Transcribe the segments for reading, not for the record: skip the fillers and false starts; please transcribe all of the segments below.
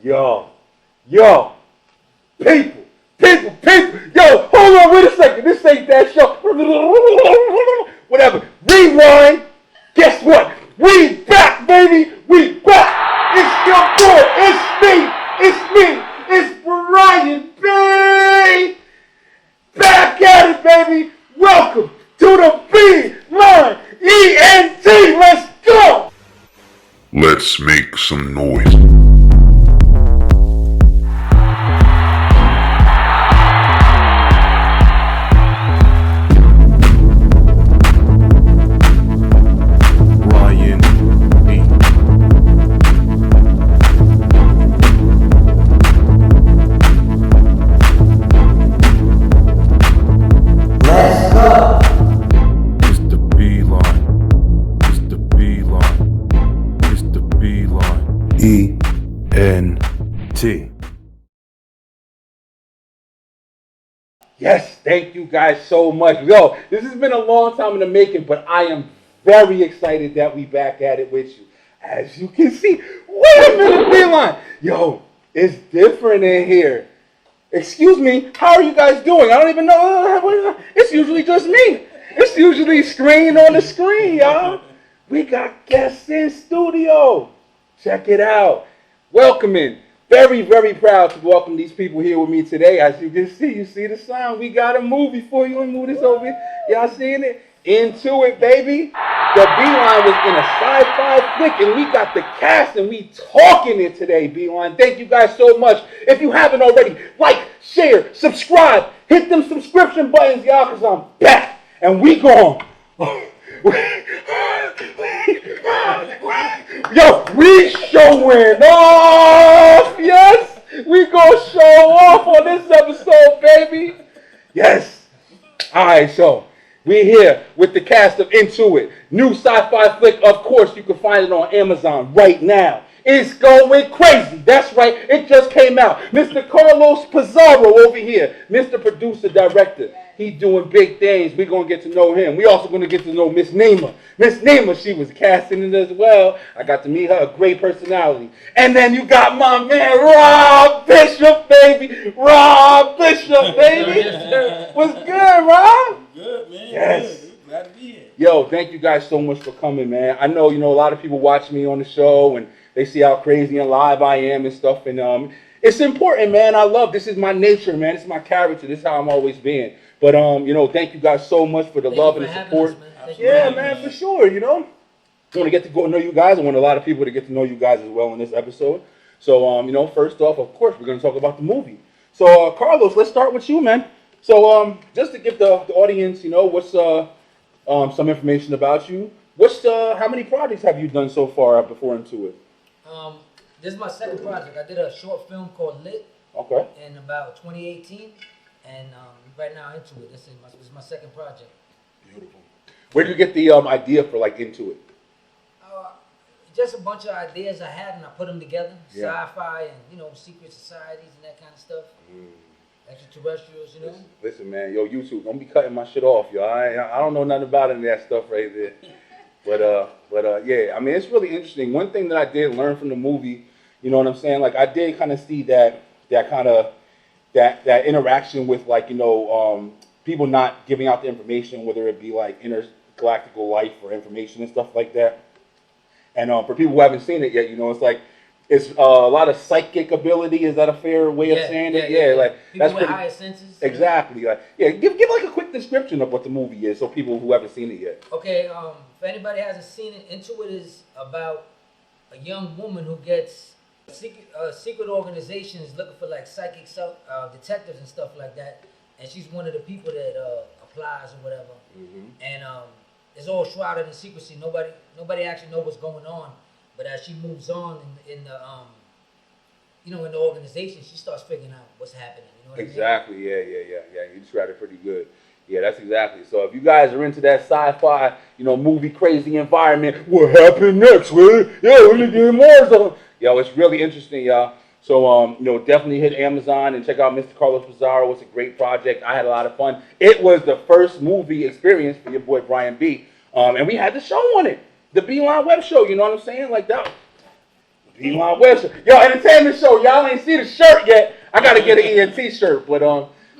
Yo, people, yo, hold on, wait a second, this ain't that show, whatever, rewind, guess what, we back, baby, we back, it's your boy, it's me, it's Brian, baby, back at it, baby, welcome to the B-Line, ENT, let's go! Let's make some noise. ENT. Yes, thank you guys so much. Yo, this has been a long time in the making, but I am very excited that we back at it with you. As you can see, wait a minute, B-Line. Yo, it's different in here. Excuse me, how are you guys doing? I don't even know. It's usually just me. It's usually screen on the screen, y'all. We got guests in studio. Check it out. Welcoming. Very, very proud to welcome these people here with me today. As you can see, you see the sign. We got a movie for you. And move this over here. Y'all seeing it? Intuit, baby. The B-Line was in a sci-fi flick, and we got the cast, and we talking it today, B-Line. Thank you guys so much. If you haven't already, like, share, subscribe, hit them subscription buttons, y'all, because I'm back, and we gone. Yo, we showing off, yes, we gonna show off on this episode, baby, yes. All right, so we here with the cast of Intuit, new sci-fi flick. Of course, you can find it on Amazon right now. It's going crazy. That's right. It just came out. Mr. Carlos Pizarro over here, Mr. Producer Director. He doing big things. We're going to get to know him. We also going to get to know Miss Nema. Miss Nema, she was casting it as well. I got to meet her. A great personality. And then you got my man, Rob Bishop, baby. Rob Bishop, baby. What's good, Rob? Good, man. Yes. Good. Glad to be here. Yo, thank you guys so much for coming, man. I know, a lot of people watch me on the show and they see how crazy and live I am and stuff. And it's important, man. I love this. Is my nature, man. This is my character. This is how I'm always been. But, thank you guys so much for the love and the support. Yeah, man, for sure, I want to get to go know you guys. I want a lot of people to get to know you guys as well in this episode. So, first off, of course, we're going to talk about the movie. So, Carlos, let's start with you, man. So, just to give the audience, what's some information about you. How many projects have you done so far before Intuit? This is my second project. I did a short film called Lit. Okay. In about 2018, and right now Intuit. This is my second project. Beautiful. Where did you get the idea for Intuit? Just a bunch of ideas I had, and I put them together. Yeah. Sci-fi and secret societies and that kind of stuff. Extraterrestrials, Listen, man, yo, YouTube, don't be cutting my shit off, yo. I don't know nothing about any of that stuff right there. But yeah, I mean, it's really interesting. One thing that I did learn from the movie, you know what I'm saying? I did kind of see that interaction with people not giving out the information, whether it be intergalactical life or information and stuff like that. And for people who haven't seen it yet, it's a lot of psychic ability. Is that a fair way of saying it? Yeah, people that's with higher senses. Exactly. Give a quick description of what the movie is, so people who haven't seen it yet. Okay. If anybody hasn't seen it, Intuit is about a young woman who gets secret organizations looking for psychic detectives and stuff like that, and she's one of the people that applies or whatever. Mm-hmm. And it's all shrouded in secrecy. Nobody actually knows what's going on. But as she moves on in the in the organization, she starts figuring out what's happening. You know what exactly. I mean? Yeah. You described it pretty good. Yeah, that's exactly. So if you guys are into that sci-fi, movie crazy environment, what happened next? We're gonna do more. Yo, it's really interesting, y'all. So definitely hit Amazon and check out Mr. Carlos Pizarro. It's a great project. I had a lot of fun. It was the first movie experience for your boy Brian B. And we had the show on it. The B-Line web show, you know what I'm saying? Like that. Elon West. Yo, entertainment show. Y'all ain't see the shirt yet. I gotta get an ENT shirt, but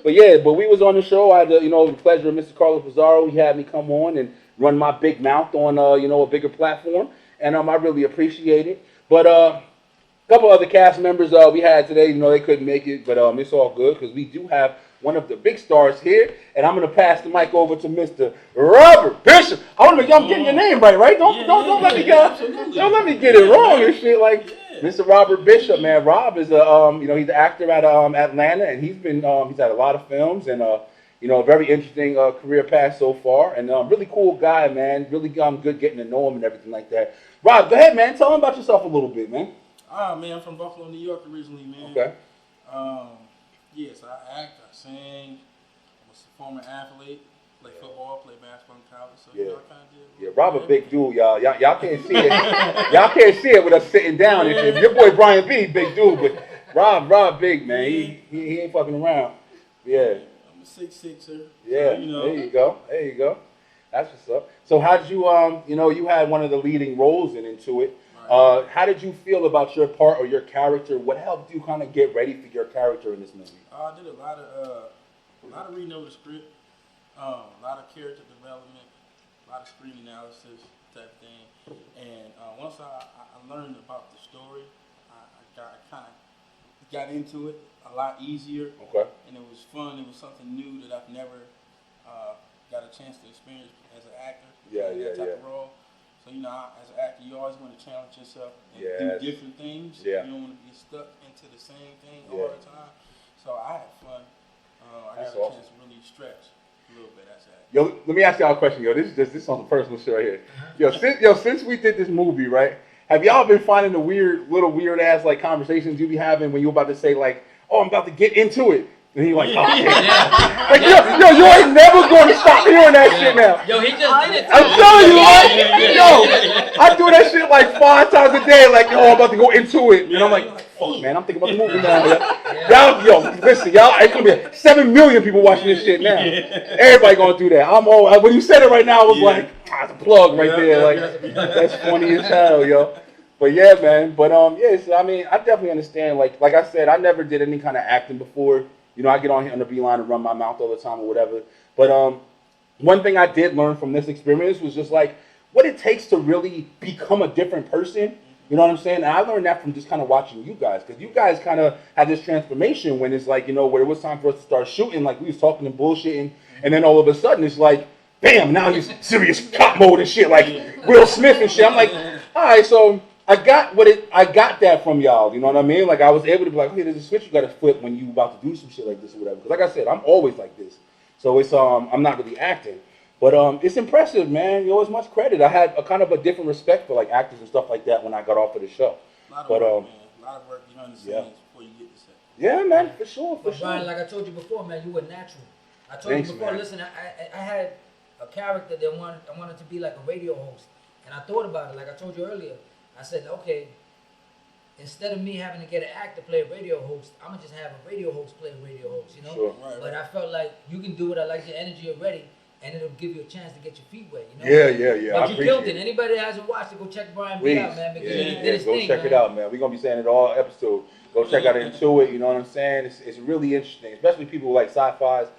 we was on the show. I had the pleasure of Mr. Carlos Pizarro. He had me come on and run my big mouth on a bigger platform, and I really appreciate it. But a couple other cast members we had today, they couldn't make it, but it's all good because we do have one of the big stars here, and I'm gonna pass the mic over to Mr. Robert Bishop. I want to make sure I'm getting your name right? Don't let me get it wrong and shit. Like Mr. Robert Bishop, man. Rob is he's an actor at Atlanta, and he's had a lot of films and a very interesting career path so far, and really cool guy, man. Really good getting to know him and everything like that. Rob, go ahead, man. Tell him about yourself a little bit, man. Man, I'm from Buffalo, New York originally, man. Okay. Yes, I act, I sing. I was a former athlete, played football, played basketball in college. So I kind of did. Yeah, Rob a big dude, y'all. Y'all can't see it. Y'all can't see it with us sitting down and shit. Your boy Brian B, big dude, but Rob big, man. He ain't fucking around. Yeah. I'm a 6'6". Yeah. So, There you go. That's what's up. So how did you you had one of the leading roles in Intuit. How did you feel about your part or your character? What helped you kind of get ready for your character in this movie? I did a lot of reading over the script, a lot of character development, a lot of screen analysis type thing. And once I learned about the story, I kind of got into it a lot easier. Okay. And it was fun. It was something new that I've never got a chance to experience as an actor. That type of role. So, as an actor, you always want to challenge yourself and do different things. Yeah. You don't want to get stuck into the same thing all the time. So I had fun. I got a chance to really stretch a little bit as an actor. Yo, let me ask y'all a question, yo. This is on the personal show right here. Since we did this movie, right, have y'all been finding the weird ass like conversations you be having when you about to say like, oh, I'm about to get into it? And he like, oh, like, you ain't never going to stop hearing that shit now. Yo, he just did it. I'm telling you, I do that shit like 5 times a day. Like, I'm about to go into it, and I'm like, fuck, man, I'm thinking about the movie now. Y'all, listen, it's gonna be 7 million people watching this shit now. Everybody gonna do that. When you said it right now, I was like, it's a plug right there. Like, that's funny as hell, yo. But yeah, man. But so, I mean, I definitely understand. Like I said, I never did any kind of acting before. I get on here on the beeline and run my mouth all the time or whatever. But one thing I did learn from this experience was just like what it takes to really become a different person. You know what I'm saying? And I learned that from just kind of watching you guys. Because you guys kind of had this transformation when it's like, where it was time for us to start shooting. Like we was talking and bullshitting. And then all of a sudden it's like, bam, now he's serious cop mode and shit. Like Will Smith and shit. I'm like, all right, so I got that from y'all, you know what I mean? Like I was able to be like, okay, there's a switch you gotta flip when you about to do some shit like this or whatever. Because like I said, I'm always like this. So it's I'm not really acting. But it's impressive, man. It's much credit. I had a kind of a different respect for like actors and stuff like that when I got off of the show. A lot of work, man. A lot of work behind the scenes before you get to set. Yeah, man, for sure. Brian, like I told you before, man, you were natural. I told you before, man. Listen, I had a character that I wanted to be like a radio host. And I thought about it, like I told you earlier. I said, okay, instead of me having to get an actor play a radio host, I'm going to just have a radio host play a radio host, Sure. But I felt like you can do it. I like your energy already, and it'll give you a chance to get your feet wet, Yeah. But you killed it. Anybody that hasn't watched it, go check Brian B out, man, because he did his thing, go check it out, man. We're going to be saying it all episode. Go check out Intuit, you know what I'm saying? It's really interesting, especially people who like sci-fis.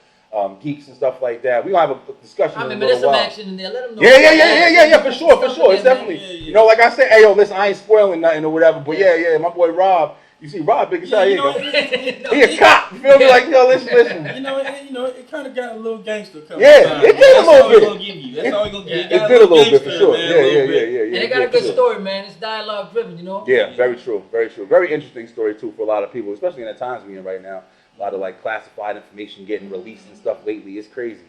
Geeks and stuff like that. We're gonna have a discussion. I mean, but there's some action in there. Let them know. Yeah, for sure. It's definitely, like I said, hey, yo, listen, I ain't spoiling nothing or whatever, but yeah, my boy Rob, you see Rob, big as hell, he a cop, you feel me? Like, yo, listen. It kind of got a little gangster coming. Yeah, it did a little bit. That's all we're gonna give you. It did a little bit, for sure. Yeah. And it got a good story, man. It's dialogue driven, Yeah, very true. Very interesting story, too, for a lot of people, especially in the times we're in right now. A lot of like classified information getting released and stuff lately. It's crazy.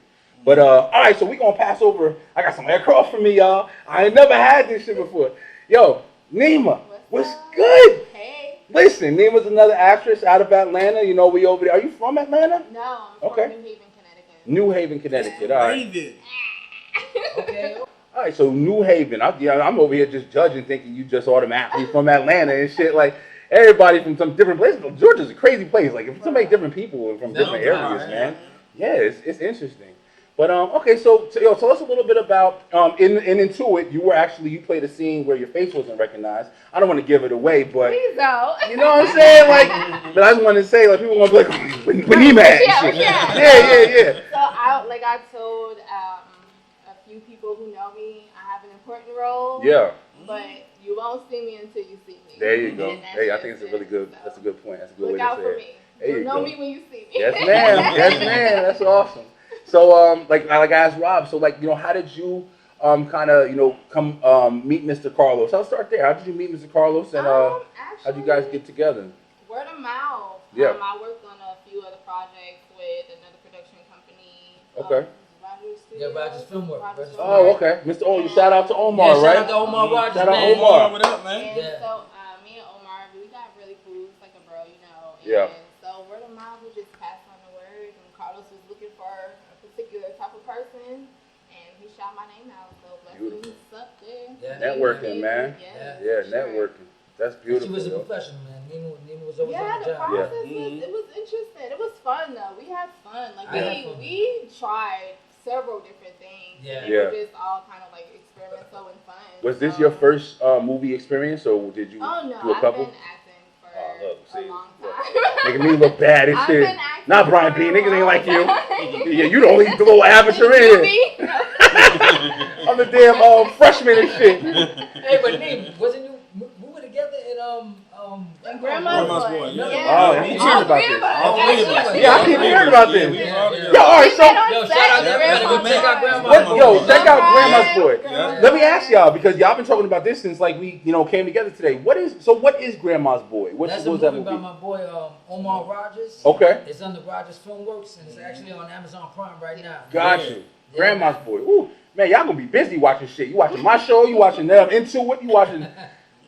But all right, so we're gonna pass over. I got some across from me, y'all. I ain't never had this shit before. Yo, Nema, what's good? Hey. Listen, Nema's another actress out of Atlanta. We over there. Are you from Atlanta? No, I'm from New Haven, Connecticut. New Haven, Connecticut. All right. Okay. All right, so New Haven. I'm over here just judging, thinking you just automatically from Atlanta and shit. Like everybody from some different places. Georgia's a crazy place. Like if so many different people from different areas, man. Yeah, it's interesting. But okay, so tell us a little bit about in Intuit. You played a scene where your face wasn't recognized. I don't want to give it away, but Please don't. you know what I'm saying? Like, but I just want to say, like, people want to be like, when he mad. Yeah. So I told a few people who know me, I have an important role. Yeah. But you won't see me until you see me. There you go. Hey, I think it's a really good. That's a good point. That's a good way to say it. Look out for me. You'll know me when you see me. Yes, ma'am. Yes, ma'am. That's awesome. So, like I asked Rob. So, like, how did you kind of come meet Mr. Carlos? I'll start there. How did you meet Mr. Carlos, and how did you guys get together? Word of mouth. Yeah. I worked on a few other projects with another production company. Okay. Rogers Filmwork. Oh, okay. Mr. Oh, you shout out to Omar, yeah, right? Shout out to Omar Rogers, Shout out man. Omar. What up, man? And so me and Omar, we got really cool. It's like a bro, And Yeah. so word of mouth, we just passed on the word. And Carlos was looking for a particular type of person, and he shot my name out. So blessings up there. Yeah. Networking, man. Yeah, sure. networking. That's beautiful. She was a professional, man. Nema was always on the The job. process it was interesting. It was fun though. We had fun. Like I had fun. we tried several different things. Yeah. And it was just all kind of like experimental and fun. Was this your first movie experience, or did you do a couple? I've been acting for see, a long time. Making me look bad and I've shit. been acting Not Brian for P. a Niggas ain't like you. long Yeah, you the only little amateur in here. I'm the damn freshman and shit. Hey, but Nema, wasn't you? We were together in Grandma's Boy. Yeah. Oh, I keep hearing about this. Yeah, I keep hearing about this. Yeah. Yo, all right, so Yo, shout out to everybody. Go check out Grandma's Boy. check out Grandma's Boy. Yeah. Let me ask y'all, because y'all been talking about this since like we came together today. What is Grandma's Boy? What That's was a that movie movie? by my boy Omar Rogers. Okay. It's under Rogers Filmworks, and it's actually on Amazon Prime right now. Got you. Grandma's Boy. Ooh, man, y'all gonna be busy watching shit. You watching my show, you watching them Intuit, you watching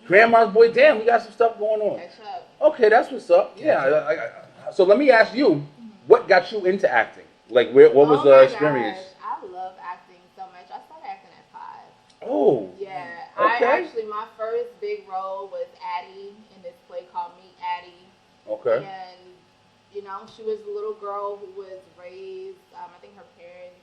Grandma's Boy. Damn, we got some stuff going on. Catch up. Okay, that's what's up. Yeah. So let me ask you, what got you into acting? Like, what was the experience? Gosh, I love acting so much. I started acting at 5. Oh. Yeah. Okay. My first big role was Addie in this play called Meet Addie. Okay. And, she was a little girl who was raised, I think her parents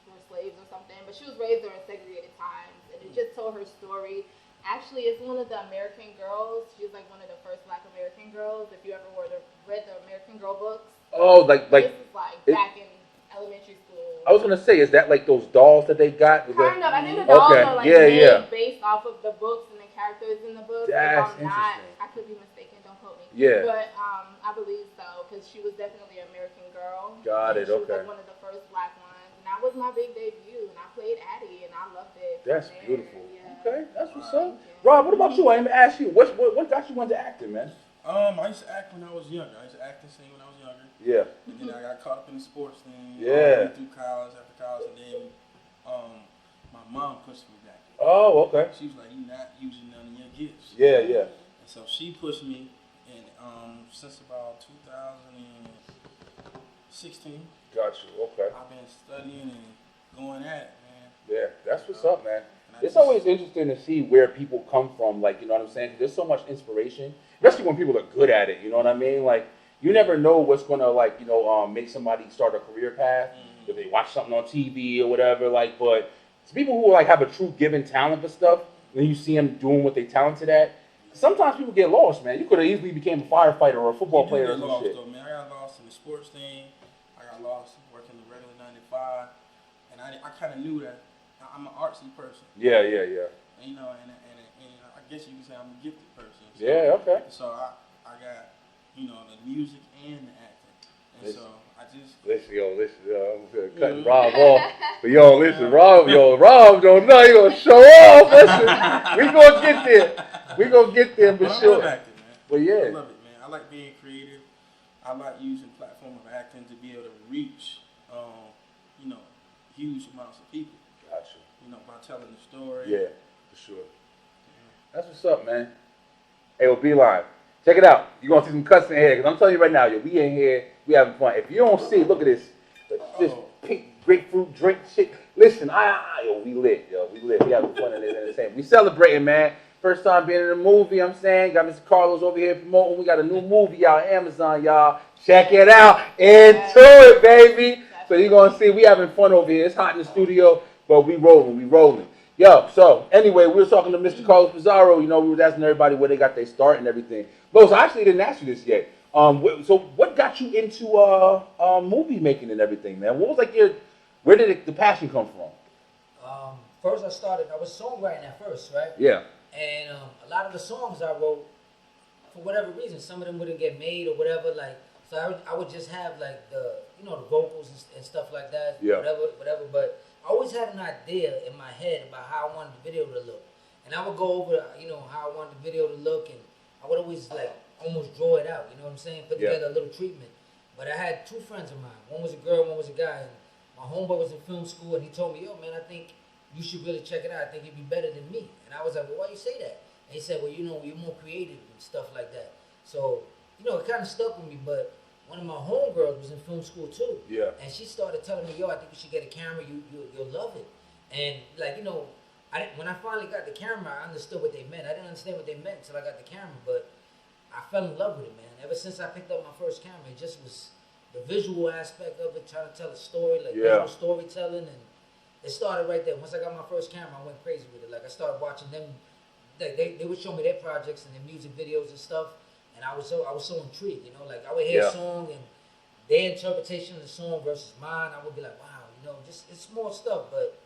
were slaves or something, but she was raised during segregated times. And it just told her story. Actually, it's one of the American Girls. She was like one of the first Black American girls. If you ever read the American Girl books. Oh, like this is back in elementary school. I was gonna say, is that like those dolls that they got? Kind of. I think the dolls are like made based off of the books and the characters in the books. That's if I'm not, interesting. I could be mistaken. Don't quote me. Yeah. But I believe so because she was definitely an American Girl. Got it. She was Okay. like one of the first Black ones, and that was my big debut. And I played Addie, and I loved it. That's From there. beautiful. Yeah. Okay, that's what's up. Rob, what about you? I didn't ask you. What got you into acting, man? I used to act when I was younger. I used to act and sing when I was younger. Yeah. And then I got caught up in the sports thing. Yeah. Went through college, after college, and then my mom pushed me back. Oh, okay. She was like, "You're not using none of your gifts." Yeah, yeah. And so she pushed me, and since about 2016, Got you. Okay. I've been studying and going at it, man. Yeah, that's what's up, man. And I It's just- always interesting to see where people come from, like, you know what I'm saying? 'Cause there's so much inspiration, especially when people are good at it, you know what I mean? Like, you never know what's going to, like, make somebody start a career path, if they watch something on TV or whatever, like, but it's people who, like, have a true given talent for stuff, and then you see them doing what they talented at. Sometimes people get lost, man. You could have easily became a firefighter or a football You do player or get some lost, shit. though, man. I got lost in the sports thing. I got lost working the regular 9 to 5, and I kind of knew that I'm an artsy person. Yeah. And, and I guess you could say I'm a gifted person. So, Yeah, okay. So I got the music and the acting, and so I just Listen, cutting Rob off. But listen, Rob don't know. He gonna show off. Listen, we gonna get there. We gonna get there for But I sure. love acting, man. Well, yeah. I love it, man. I like being creative. I like using platform of acting to be able to reach, huge amounts of people. Gotcha. By telling the story. Yeah, for sure. That's what's up, man. Hey, well, Beeline, check it out. You're going to see some cuts in here, because I'm telling you right now, we in here, we having fun. If you don't see, look at this pink grapefruit drink shit. Listen, we lit, we lit. We having fun in this entertainment. We celebrating, man. First time being in a movie, I'm saying. Got Mr. Carlos over here promoting. We got a new movie out on Amazon, y'all. Check it out. Intuit, baby. So you're gonna see we having fun over here. It's hot in the studio, but we rolling. Yo, so anyway, we were talking to Mr. Carlos Pizarro. You know, we were asking everybody where they got their start and everything. Los, I actually didn't ask you this yet. So what got you into movie making and everything, man? What was like where did the passion come from? First I was songwriting at first, right? Yeah. And a lot of the songs I wrote, for whatever reason, some of them wouldn't get made or whatever. Like, so I would just have like the vocals and stuff like that. Yeah. Whatever. But I always had an idea in my head about how I wanted the video to look, and I would go over how I wanted the video to look, and I would always like almost draw it out. You know what I'm saying? Put together a little treatment. But I had two friends of mine. One was a girl, one was a guy. And my homeboy was in film school, and he told me, "Yo, man, I think you should really check it out. I think you'd be better than me." And I was like, "Well, why you say that?" And he said, "Well, you're more creative and stuff like that." So, it kind of stuck with me. But one of my homegirls was in film school too. Yeah. And she started telling me, "Yo, I think you should get a camera. You'll love it." And like, when I finally got the camera, I understood what they meant. I didn't understand what they meant until I got the camera, but I fell in love with it, man. Ever since I picked up my first camera, it just was the visual aspect of it, trying to tell a story, like visual storytelling, and it started right there. Once I got my first camera, I went crazy with it. Like, I started watching them. They would show me their projects and their music videos and stuff, and I was so intrigued. Like I would hear a song and their interpretation of the song versus mine. I would be like, wow, just it's small stuff, but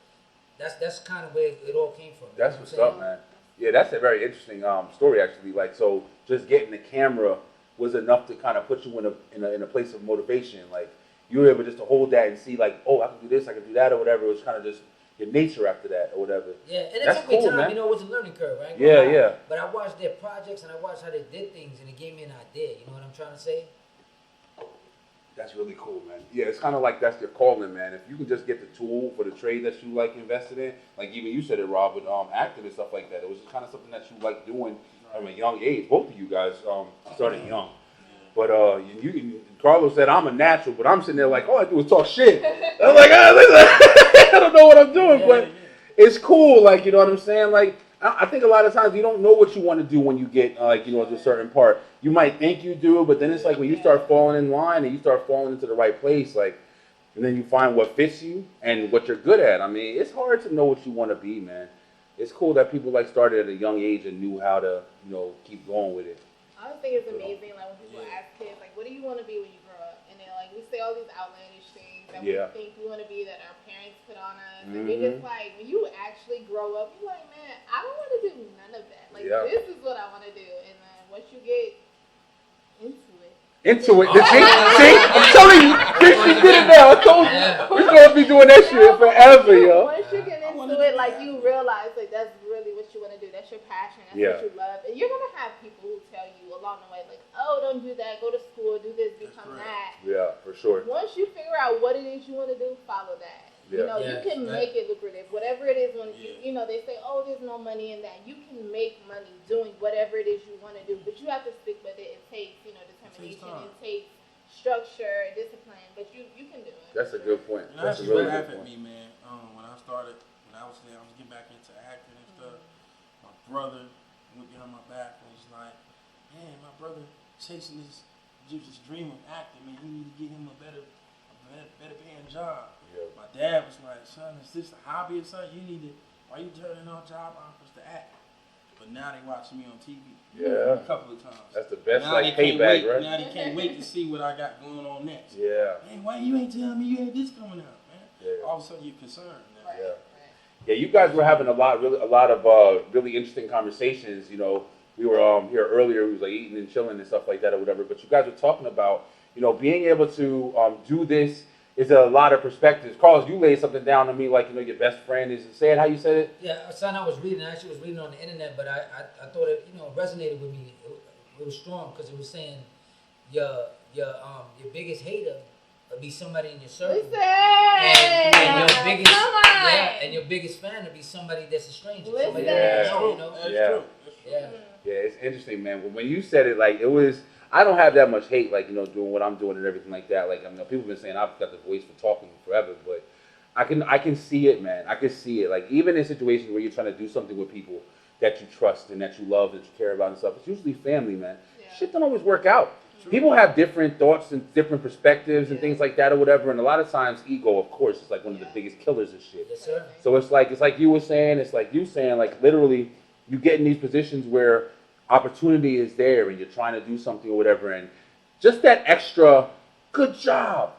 that's kind of where it all came from. That's what's up, man. Yeah, that's a very interesting story actually. Like, so just getting the camera was enough to kind of put you in a place of motivation. Like, you were able just to hold that and see, like, oh, I can do this, I can do that, or whatever. It was kind of just your nature after that, or whatever. Yeah, and it took me time. Man. It was a learning curve, right? Yeah. But I watched their projects and I watched how they did things, and it gave me an idea. You know what I'm trying to say? That's really cool, man. Yeah, it's kind of like that's your calling, man. If you can just get the tool for the trade that you like invested in, like even you said it, Rob, with acting and stuff like that. It was just kind of something that you like doing from a young age. Both of you guys started young. But Carlos said, I'm a natural, but I'm sitting there like, all I do is talk shit. I'm like, I don't know what I'm doing, but it's cool. Like, you know what I'm saying? Like, I think a lot of times you don't know what you want to do when you get, to a certain part. You might think you do, but then it's like when you start falling in line and you start falling into the right place, like, and then you find what fits you and what you're good at. I mean, it's hard to know what you want to be, man. It's cool that people started at a young age and knew how to, keep going with it. I just think it's amazing, like, when people ask kids, like, what do you want to be when you grow up? And then, like, we say all these outlandish things that we think we want to be that our parents put on us. And you're just like, when you actually grow up, you're like, man, I don't want to do none of that. Like, this is what I want to do. And then once you get into it. See, I'm telling you, she did it now. I told you, we're going to be doing that shit forever, yo. Once you get into it, like, you realize, like, that's really what you want to do. That's your passion. That's what you love. And you're going to have people who tell you along the way, like, oh, don't do that. Go to school. Do this. Become that. Yeah, for sure. Once you figure out what it is you want to do, follow that. You can make it lucrative. Whatever it is, when they say, oh, there's no money in that. You can make money doing whatever it is you want to do, but you have to stick with it. It takes, determination. It takes structure, discipline, but you can do it. That's a good point. And that's really laugh at me, man. When I was getting back into acting and stuff, my brother would get on my back and was like, man, my brother chasing this dream of acting, man. He need to get him a better paying job. Yeah. My dad was like, son, is this a hobby or something? Why you turning on job offers to act? But now they watching me on TV. Yeah. A couple of times. That's the best payback, right? Now they can't wait to see what I got going on next. Yeah. Hey, why you ain't telling me you had this coming out, man? Yeah. All of a sudden you're concerned. Now. Yeah. Yeah, you guys were having a lot of really interesting conversations. We were here earlier. We was like eating and chilling and stuff like that or whatever. But you guys were talking about, being able to do this is a lot of perspectives. Carlos, you laid something down to me like, your best friend is. Say it how you said it. Yeah, son, I was reading. I actually was reading on the internet, but I thought it, resonated with me. It was strong because it was saying your biggest hater would be somebody in your circle. And your biggest fan would be somebody that's a stranger. Somebody that you know. That's true. Yeah, it's interesting, man. When you said it, like, it was, I don't have that much hate, like, doing what I'm doing and everything like that. Like, people have been saying I've got the voice for talking forever, but I can see it, man. I can see it. Like, even in situations where you're trying to do something with people that you trust and that you love, that you care about and stuff, it's usually family, man. Yeah. Shit don't always work out. people have different thoughts and different perspectives and things like that or whatever. And a lot of times, ego, of course, is like one of the biggest killers of shit. Yes, sir. So it's like you were saying, it's like you saying, like literally, you get in these positions where opportunity is there and you're trying to do something or whatever, and just that extra, good job,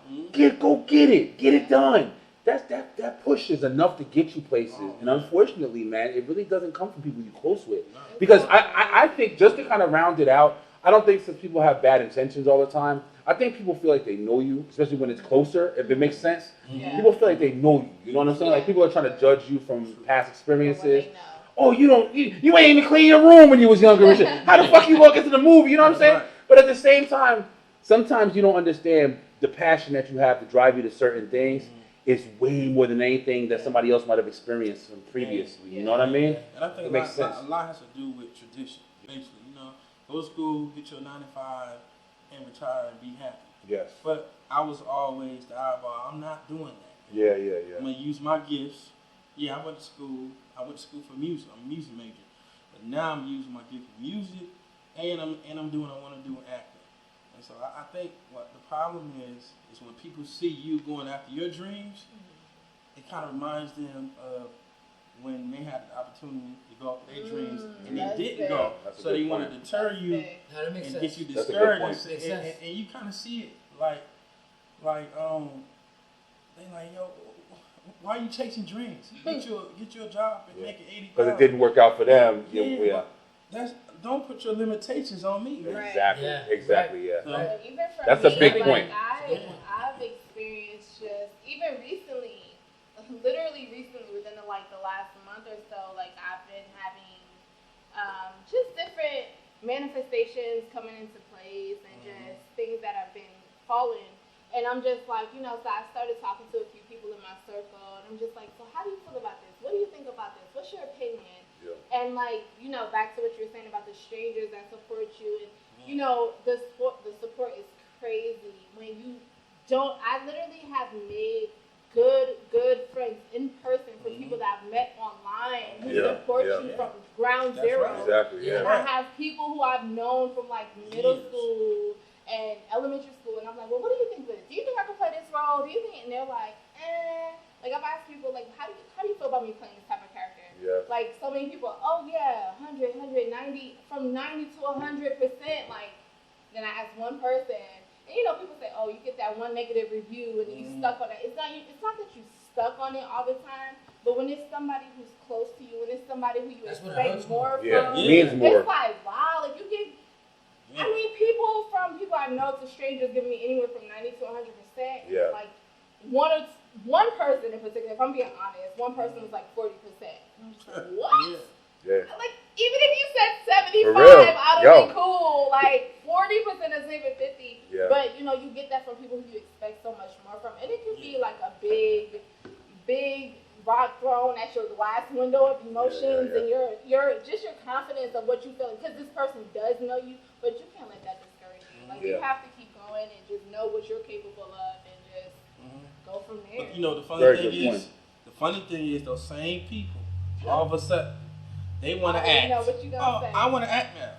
go get it done. That push is enough to get you places. And unfortunately, man, it really doesn't come from people you're close with. Because I think, just to kind of round it out, I don't think since people have bad intentions all the time, I think people feel like they know you, especially when it's closer, if it makes sense. Yeah. People feel like they know you, you know what I'm saying? Like people are trying to judge you from past experiences. Oh, you ain't even clean your room when you was younger and shit. How the fuck you walk into the movie, you know what I'm saying? But at the same time, sometimes you don't understand the passion that you have to drive you to certain things. It's way more than anything that somebody else might have experienced from previously. You know what I mean? And I think it makes sense. A lot has to do with tradition. Basically, go to school, get your 9 to 5, and retire and be happy. Yes. But I was always the eyeball. I'm not doing that. Yeah. I'm gonna use my gifts. Yeah, I went to school for music. I'm a music major. But now I'm using my gift for music, and I'm doing what I want to do in acting. And so I think what the problem is when people see you going after your dreams, it kind of reminds them of when they had the opportunity to go after their dreams and they didn't go. So they want to deter you and get you discouraged. And you kind of see it like they like, yo, why are you chasing dreams? Get you a job and make it 80,000. Because it didn't work out for them. Yeah. Don't put your limitations on me. Right. Exactly. Yeah. So even for that's me, a big point. I've experienced just even recently, literally recently, within the last month or so, like I've been having just different manifestations coming into place and just things that have been falling. And I'm just like, so I started talking to a few people in my circle, and I'm just like, so how do you feel about this? What do you think about this? What's your opinion? Yeah. And back to what you were saying about the strangers that support you, and the support is crazy. When you don't, I literally have made good friends in person from people that I've met online who support you from ground zero. Right. Exactly. Yeah. And I have people who I've known from middle school and elementary school, and I'm like, well, what do you think of it? Do you think I can play this role? Do you think? And they're like, eh. Like I've asked people, how do you feel about me playing this type of character? Yeah. Like so many people, oh yeah, 100, 190, from 90 to 100%. Then I asked one person, and people say, oh, you get that one negative review and you stuck on it. It's not that you stuck on it all the time, but when it's somebody who's close to you, when it's somebody who you expect more from, means more. It's like, wow, like you give. I mean, people I know to strangers give me anywhere from 90 to 100%. Yeah. Like one person in particular, if I'm being honest, one person was like 40%. And I'm just like, what? Yeah. Like even if you said 75, I'd have been cool. Like 40% is even 50. Yeah. But you get that from people who you expect so much more from, and it can be like a big rock thrown at your glass window of emotions and your confidence of what you feel, because this person does know you, but you can't let that discourage you. Like you have to keep going and just know what you're capable of and just go from there. But the funny thing is those same people all of a sudden they want to act. Know what you gonna say. I want to act now.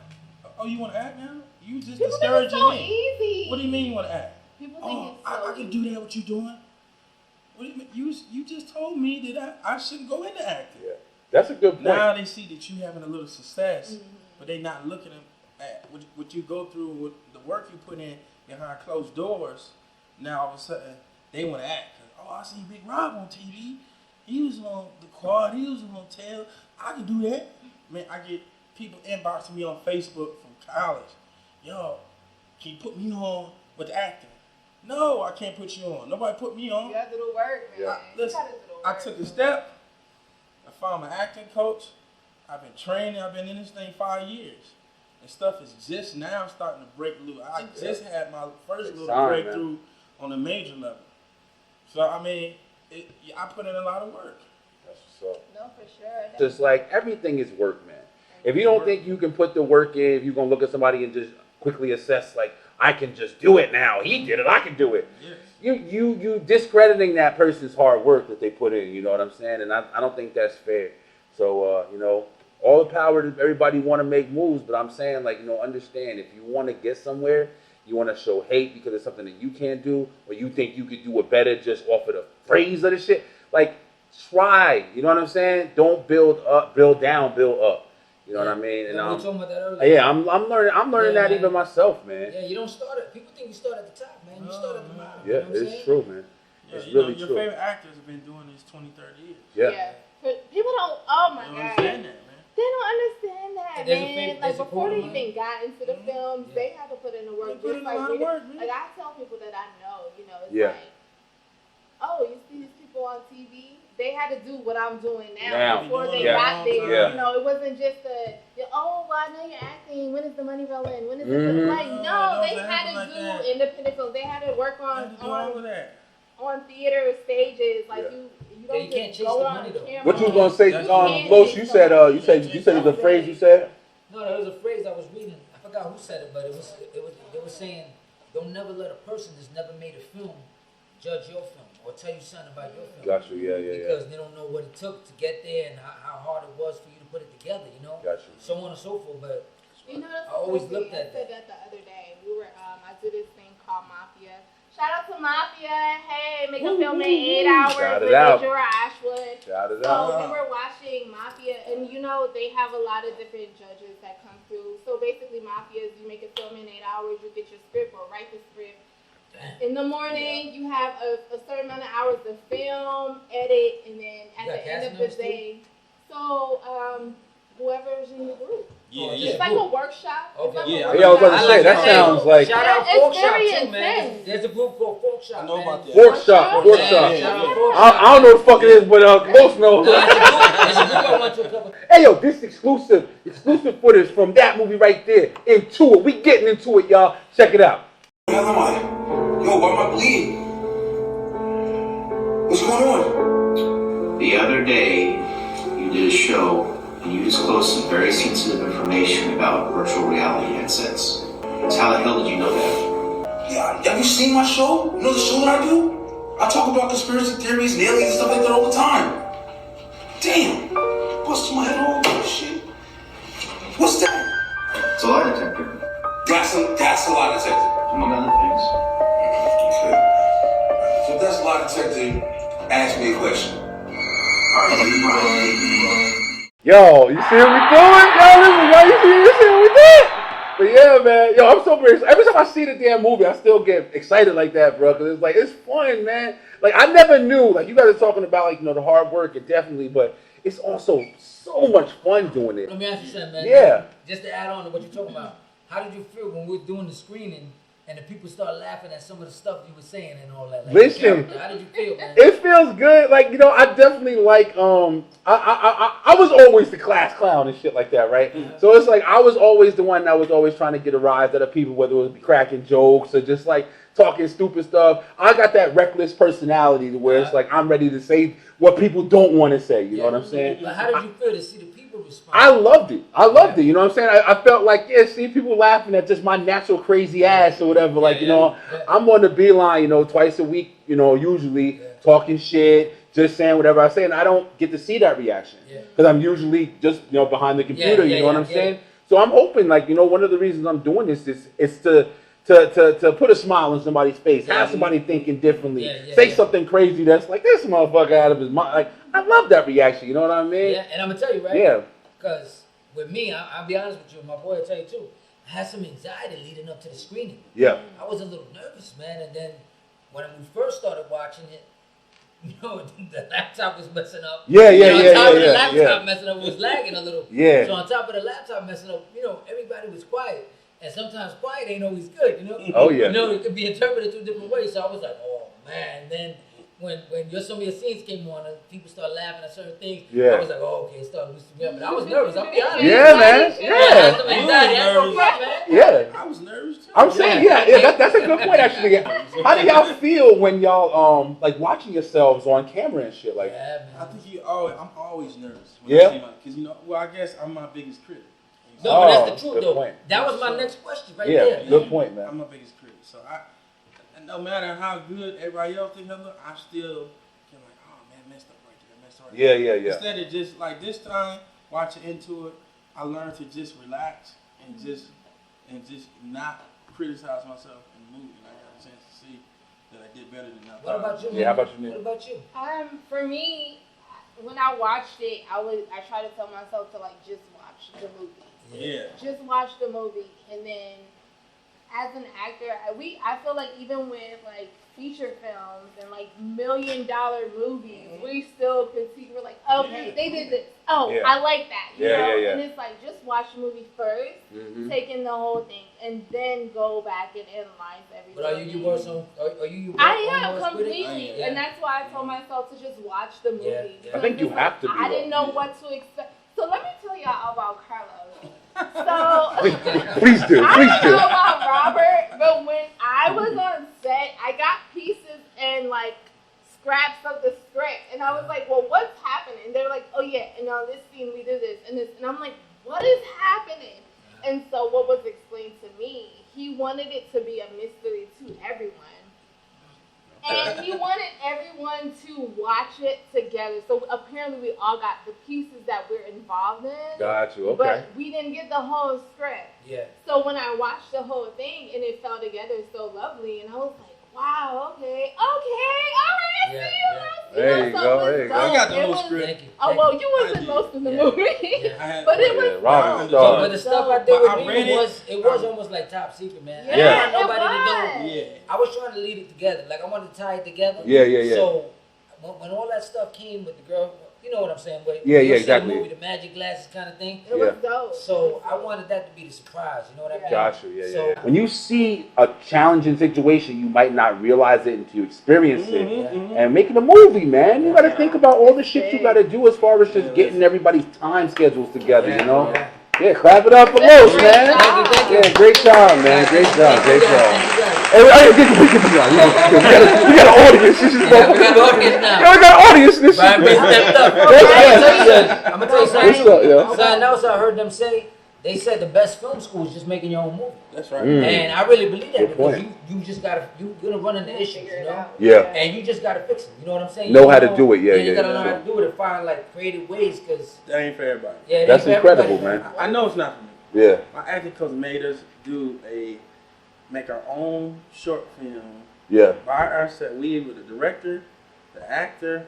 Oh, you want to act now? You just people discouraging think it's so me. Easy. What do you mean you want to act? People think it's so I can do that. What you doing? What do you mean? You just told me that I shouldn't go into acting. Yeah, that's a good point. Now they see that you having a little success, but they not looking at what you go through, with the work you put in behind closed doors. Now all of a sudden they want to act. Oh, I seen Big Rob on TV. He was on the quad. He was on Tail. I can do that. Man, I get people inboxing me on Facebook from college. Yo, can you put me on with acting? No, I can't put you on. Nobody put me on. You have to do work, man. Yeah. Listen, I took a step. I found my acting coach. I've been training. I've been in this thing 5 years. And stuff is just now starting to break loose. I just had my first little breakthrough on a major level. So, I mean, I put in a lot of work. That's what's up. No, for sure. Just like everything is work, man. If you don't think you can put the work in, if you're going to look at somebody and just quickly assess, like, I can just do it now. He did it. I can do it. Yes. You discrediting that person's hard work that they put in. You know what I'm saying? And I don't think that's fair. So, all the power to everybody want to make moves. But I'm saying, like, understand, if you want to get somewhere, you want to show hate because it's something that you can't do, or you think you could do it better just off of the phrase of the shit. Like, try. You know what I'm saying? Don't build up, build down, build up. You know what I mean? And we were talking about that earlier. yeah, I'm learning that even myself, man. Yeah, you don't start it. People think you start at the top, man. You start at the bottom. Yeah, you know what I'm it's true, man. Yeah, it's your really true. favorite actors have been doing this 20, 30 years. Yeah. People don't. Oh my You don't god. understand that, man. They don't understand that, man. Like before they even got into the films, they had to put in the work. They put in a lot of work, man. Like I tell people that I know, you know, it's Yeah. like, oh, you see these people on TV? They had to do what I'm doing now before they got there. Yeah. You know, it wasn't just oh, well, I know you're acting. When is the money rolling? When is this? Like, no, they had to do independent films. They had to work on theater stages. Like you don't just go on camera. What you was gonna say, Los? You said it was a phrase you said. No, that was a phrase I was reading. I forgot who said it, but they were saying, don't never let a person that's never made a film judge your film or tell you something about your film. Got you, yeah. Because they don't know what it took to get there and how hard it was for you to put it together, you know? Got you. So on and so forth, but you know, I always looked at that. I said that the other day. We were, I do this thing called Mafia. Shout out to Mafia. Hey, make a film in 8 hours. Shout it out. Jorah Ashwood. Shout it So out. we were watching Mafia, and you know, they have a lot of different judges that come through. So basically, Mafia is you make a film in 8 hours, you get your script or write the script. In the morning, you have a certain amount of hours to film, edit, and then at the end of the day, so whoever's in the group. It's like a workshop. I was about to say, that sounds like... Shout out It's Fork Shop very too, man. intense. There's a group called Fork Shop, I know about that. Fork Shop. I don't know what the fuck it is, but Los knows. There's a group I went to a couple. Hey, yo, this exclusive footage from that movie right there. Intuit. We getting into it, y'all. Check it out. Where am I? Yo, why am I bleeding? What's going on? The other day, you did a show and you disclosed some very sensitive information about virtual reality headsets. So how the hell did you know that? Yeah, have you seen my show? You know the show that I do? I talk about conspiracy theories and aliens and stuff like that all the time. Damn, busting my head all over shit. What's that? It's a lie detector, That's a lie detector. among other things. Okay. So if that's a lie detector, ask me a question. Are you Brian? Yo, you see what we doing? Yo, listen, yo, you see what we did? But yeah, man. Yo, I'm so very excited. Every time I see the damn movie, I still get excited like that, bro. Because it's like, it's fun, man. Like, I never knew. Like, you guys are talking about, like, you know, the hard work, and definitely, but it's also so much fun doing it. Let me ask you something, man. Yeah. Just to add on to what you're talking about. How did you feel when we were doing the screening and the people started laughing at some of the stuff you were saying and all that? Like, Listen. how did you feel, man? It feels good. Like, you know, I definitely like, I was always the class clown and shit like that, right? Mm-hmm. So it's like, I was always the one that was always trying to get a rise out of people, whether it was cracking jokes or just like talking stupid stuff. I got that reckless personality to where it's like, I'm ready to say what people don't want to say. You know what I'm saying? But how did you feel to see the people respond? I loved it. You know what I'm saying? I felt like, see people laughing at just my natural crazy ass or whatever. Like, you know, I'm on the beeline, you know, twice a week, you know, usually talking shit, just saying whatever I say. And I don't get to see that reaction because I'm usually just, you know, behind the computer. You know what I'm saying? So I'm hoping, like, you know, one of the reasons I'm doing this is to put a smile on somebody's face, have somebody thinking differently, say something crazy that's like, this motherfucker out of his mind. Like, I love that reaction, you know what I mean? Yeah, and I'm going to tell you, right? Yeah. Because with me, I'll be honest with you, my boy will tell you too, I had some anxiety leading up to the screening. Yeah. I was a little nervous, man, and then when we first started watching it, you know, the laptop was messing up. The laptop messing up was lagging a little. Yeah. So on top of the laptop messing up, you know, everybody was quiet. And sometimes quiet ain't always good, you know? Oh, yeah. You know, it could be interpreted two different ways. So I was like, oh, man. And then when some of your scenes came on and people started laughing at certain things, I was like, oh, okay, it started loosening me up. But I was nervous, I'll be honest. Yeah, man. I had some anxiety. I was nervous, man. Yeah. I was nervous too. I'm saying, that's a good point, actually. How do y'all feel when y'all, like, watching yourselves on camera and shit? Like, Yeah, man. I think I'm always nervous. Because, you know, well, I guess I'm my biggest critic. No, but that's the truth, good though. point. That was my next question right there. Yeah, good point, man. I'm my biggest critic. So no matter how good everybody else think I look, I still get like, oh man, messed up right there, messed up right there. Yeah. Instead of just like this time, watching Into It, I learned to just relax and just and just not criticize myself in the movie. And I got a chance to see that I did better than I thought. What about you? Yeah, how about you, What about you? For me, when I watched it, I try to tell myself to like just watch the movie. Yeah. Just watch the movie, and then as an actor, I feel like even with like feature films and like $1 million movies, we still could see. We're like, okay, they did this. Oh, I like that. You know? And it's like just watch the movie first, take in the whole thing, and then go back and analyze everything. But are you worse on? Are you? I am completely, and that's why I told myself to just watch the movie. I think you have to. I didn't know what to expect. So let me tell y'all about Carlos. So please do. I don't know about Robert, but when I was on set, I got pieces and like scraps of the script, and I was like, "Well, what's happening?" They were like, "Oh yeah, and on this scene we do this and this," and I'm like, "What is happening?" And so what was explained to me, he wanted it to be a mystery to everyone. And he wanted everyone to watch it together. So apparently we all got the pieces that we're involved in. Got you, okay. But we didn't get the whole script. Yeah. So when I watched the whole thing and it fell together so lovely, and I was like, wow, okay, all right, Yeah, There you go, there you go. I got the whole script. Thank you. Oh, well, you wasn't most of the movie. Yeah. But it was Robin dope. Star. But the stuff I did But with I read me it. was almost like top secret, man. Yeah, I didn't want nobody it to know. was. Yeah. I was trying to lead it together. Like I wanted to tie it together. Yeah. So when all that stuff came with the girl, you know what I'm saying? Where Yeah, you'll see exactly. The movie, the magic glasses kind of thing. It was dope. So I wanted that to be the surprise. You know what I mean? Got you, yeah. So- When you see a challenging situation, you might not realize it until you experience it. And making a movie, man, you got to think about all the shit you got to do as far as just getting everybody's time schedules together, you know? Yeah, clap it up for Los, man. Thank you. Yeah, great job, man. Great job. Thank you guys. Hey, we got an audience. This is We got an audience now. Yeah, we got an audience. This Brian B is stepped up. I'm gonna tell you What's something. up, yo? Something else I heard them say. They said the best film school is just making your own movie. That's right. And I really believe that Good because point. you just gotta, you're gonna run into issues, you know? Yeah. And you just gotta fix them, you know what I'm saying? Know You how to do it, yeah, You gotta yeah, know sure. how to do it and find like creative ways, cause That ain't for everybody. yeah, it That's ain't for incredible, everybody. man. I know it's not for me. Yeah. My acting coach made us make our own short film Yeah. by ourselves. We with the director, the actor,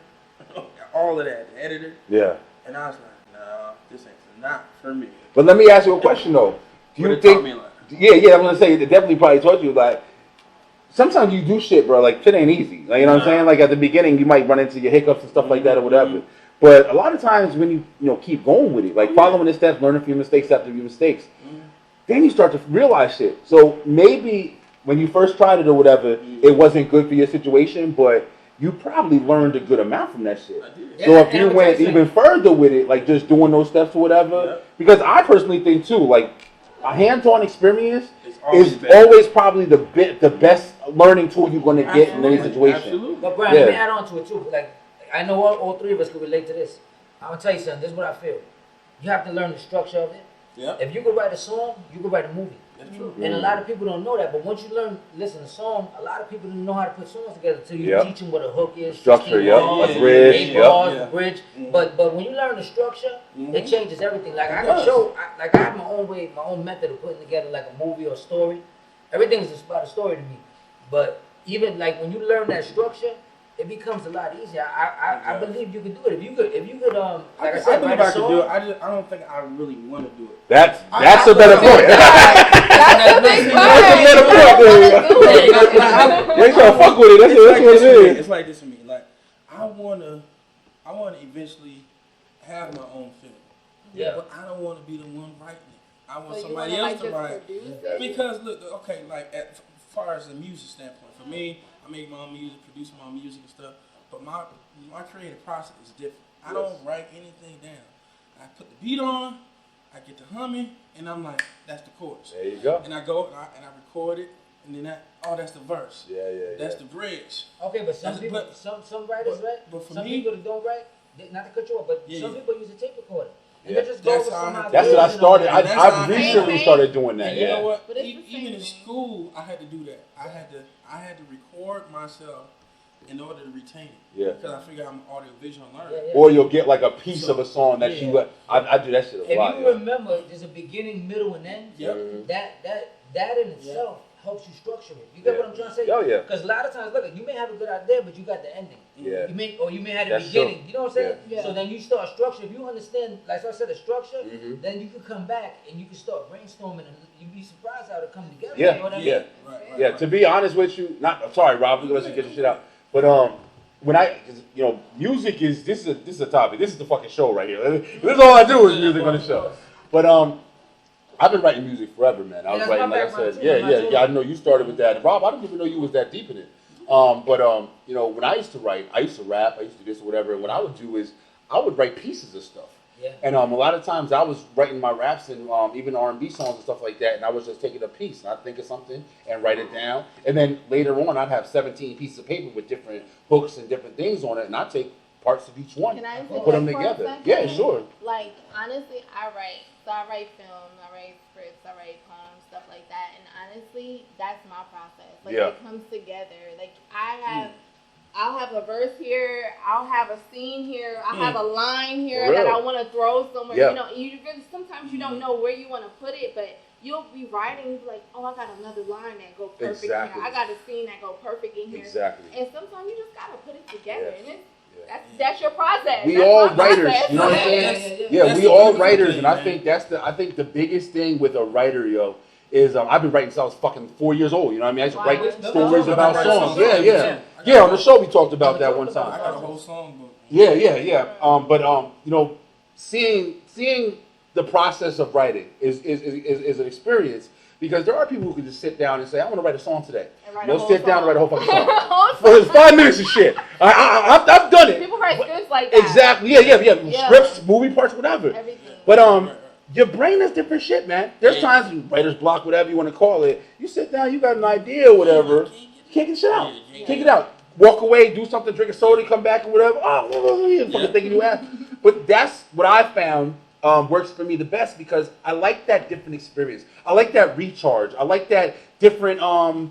all of that, the editor. Yeah. And I was like, no, this ain't not for me. But let me ask you a question, though. Do But you it taught think... me a lot. Yeah, I'm gonna say it definitely probably taught you like sometimes you do shit, bro. Like shit ain't easy. Like you know what I'm saying? Like at the beginning, you might run into your hiccups and stuff like that or whatever. But a lot of times when you keep going with it, like following the steps, learning from your mistakes after your mistakes, then you start to realize shit. So maybe when you first tried it or whatever, it wasn't good for your situation, but you probably learned a good amount from that shit. So if you went even further with it, like just doing those steps or whatever, because I personally think too, like a hands-on experience is always probably the best learning tool you're going to get in any situation. Absolutely. But Brian, let me add on to it too. Like I know all three of us could relate to this. I'm gonna tell you something. This is what I feel. You have to learn the structure of it. Yep. If you could write a song, you could write a movie. That's true. And a lot of people don't know that. But once you listen to song, a lot of people don't know how to put songs together until you teach them what a hook is, Structure, 16 bars, a bridge, 8 bars, a bridge. But when you learn the structure, it changes everything. Like I can show, I have my own way, my own method of putting together like a movie or a story. Everything is about a story to me. But even like when you learn that structure, it becomes a lot easier. I believe you could do it. If you could like I said, write a song. Do it. I don't think I really want to do it. That's a better point. That's a big They try to fuck with it. That's what it is. It's like this for me. Like I wanna eventually have my own film. Yeah. But I don't want to be the one writing it. I want So somebody you wanna, else to write. produce it? Because look, okay, like as far as the music standpoint, for me, I make my own music, produce my own music and stuff. But my creative process is different. I don't write anything down. I put the beat on, I get to humming, and I'm like, that's the chorus. There you go. And I go and I record it, and then that's the verse. Yeah. That's the bridge. Okay, but some That's- people, but- some writers write. but for some me- people that don't write, not to cut you off, but some people use a tape recorder. And Yeah. they just go That's over how I some have to That's ideas what I and started. all that. that's I've how I recently am. started doing that. And you know what? But it's the same Even in thing. school, I had to do that. I had to record myself in order to retain it. Yeah. Because I figure I'm audio-visual learner. Yeah, yeah. Or you'll get like a piece of a song that you. I do that shit a lot. If you remember, there's a beginning, middle, and end. Yep. That in itself helps you structure it. You get what I'm trying to say? Oh yeah. Because a lot of times, look, you may have a good idea, but you got the ending. Yeah. You may have the That's beginning. true. You know what I'm saying? Yeah. So then you start structure. If you understand, like I said, the structure, Mhm. then you can come back and you can start brainstorming, and you'd be surprised how it come together. Yeah, You know what I mean? yeah. Right. Yeah, to be honest with you, I'm sorry, Rob, we're gonna get your shit out. But when music is this is a topic. This is the fucking show right here. This is all I do is music on the show. But I've been writing music forever, man. I was that's writing, my like I background said, too. yeah. I know you started with that. Rob, I didn't even know you was that deep in it. But when I used to write, I used to rap, I used to do this or whatever. And what I would do is I would write pieces of stuff. Yeah. And a lot of times I was writing my raps and even R&B songs and stuff like that, and I was just taking a piece and I'd think of something and write it down. And then later on, I'd have 17 pieces of paper with different hooks and different things on it, and I'd take parts of each one Can I and interject put them for a together. second? Yeah, sure. Like, honestly, I write film, I write scripts, I write poems, stuff like that. And honestly, that's my process. Like, Yeah. it comes together. Like, I'll have a verse here, I'll have a scene here, I'll have a line here that I want to throw somewhere. Yeah. You know, sometimes you don't know where you want to put it, but you'll be writing, you'll be like, oh, I got another line that go perfect Exactly. here. I got a scene that go perfect in here. Exactly. And sometimes you just got to put it together. Yes. And that's your process. We That's all my writers, process. you know what I'm Yeah, saying? yeah. Yeah, we all writers, and I think I think the biggest thing with a writer, is I've been writing since I was fucking 4 years old. You know what I mean? I used to write stories about songs. Yeah. On the show we talked about that one I time. got a whole song book. Yeah. But seeing the process of writing is an experience, because there are people who can just sit down and say, I want to write a song today. They'll sit down and write a whole fucking song. For 5 minutes of shit. I've done it. People write scripts like that. Exactly. Yeah. Scripts, movie parts, whatever. Everything. But your brain is different shit, man. There's times you writer's block, whatever you want to call it. You sit down, you got an idea or whatever. You can't get shit out. Can't get out. Walk away, do something, drink a soda, come back or whatever. Fucking thinking you have. But that's what I found works for me the best, because I like that different experience. I like that recharge. I like that different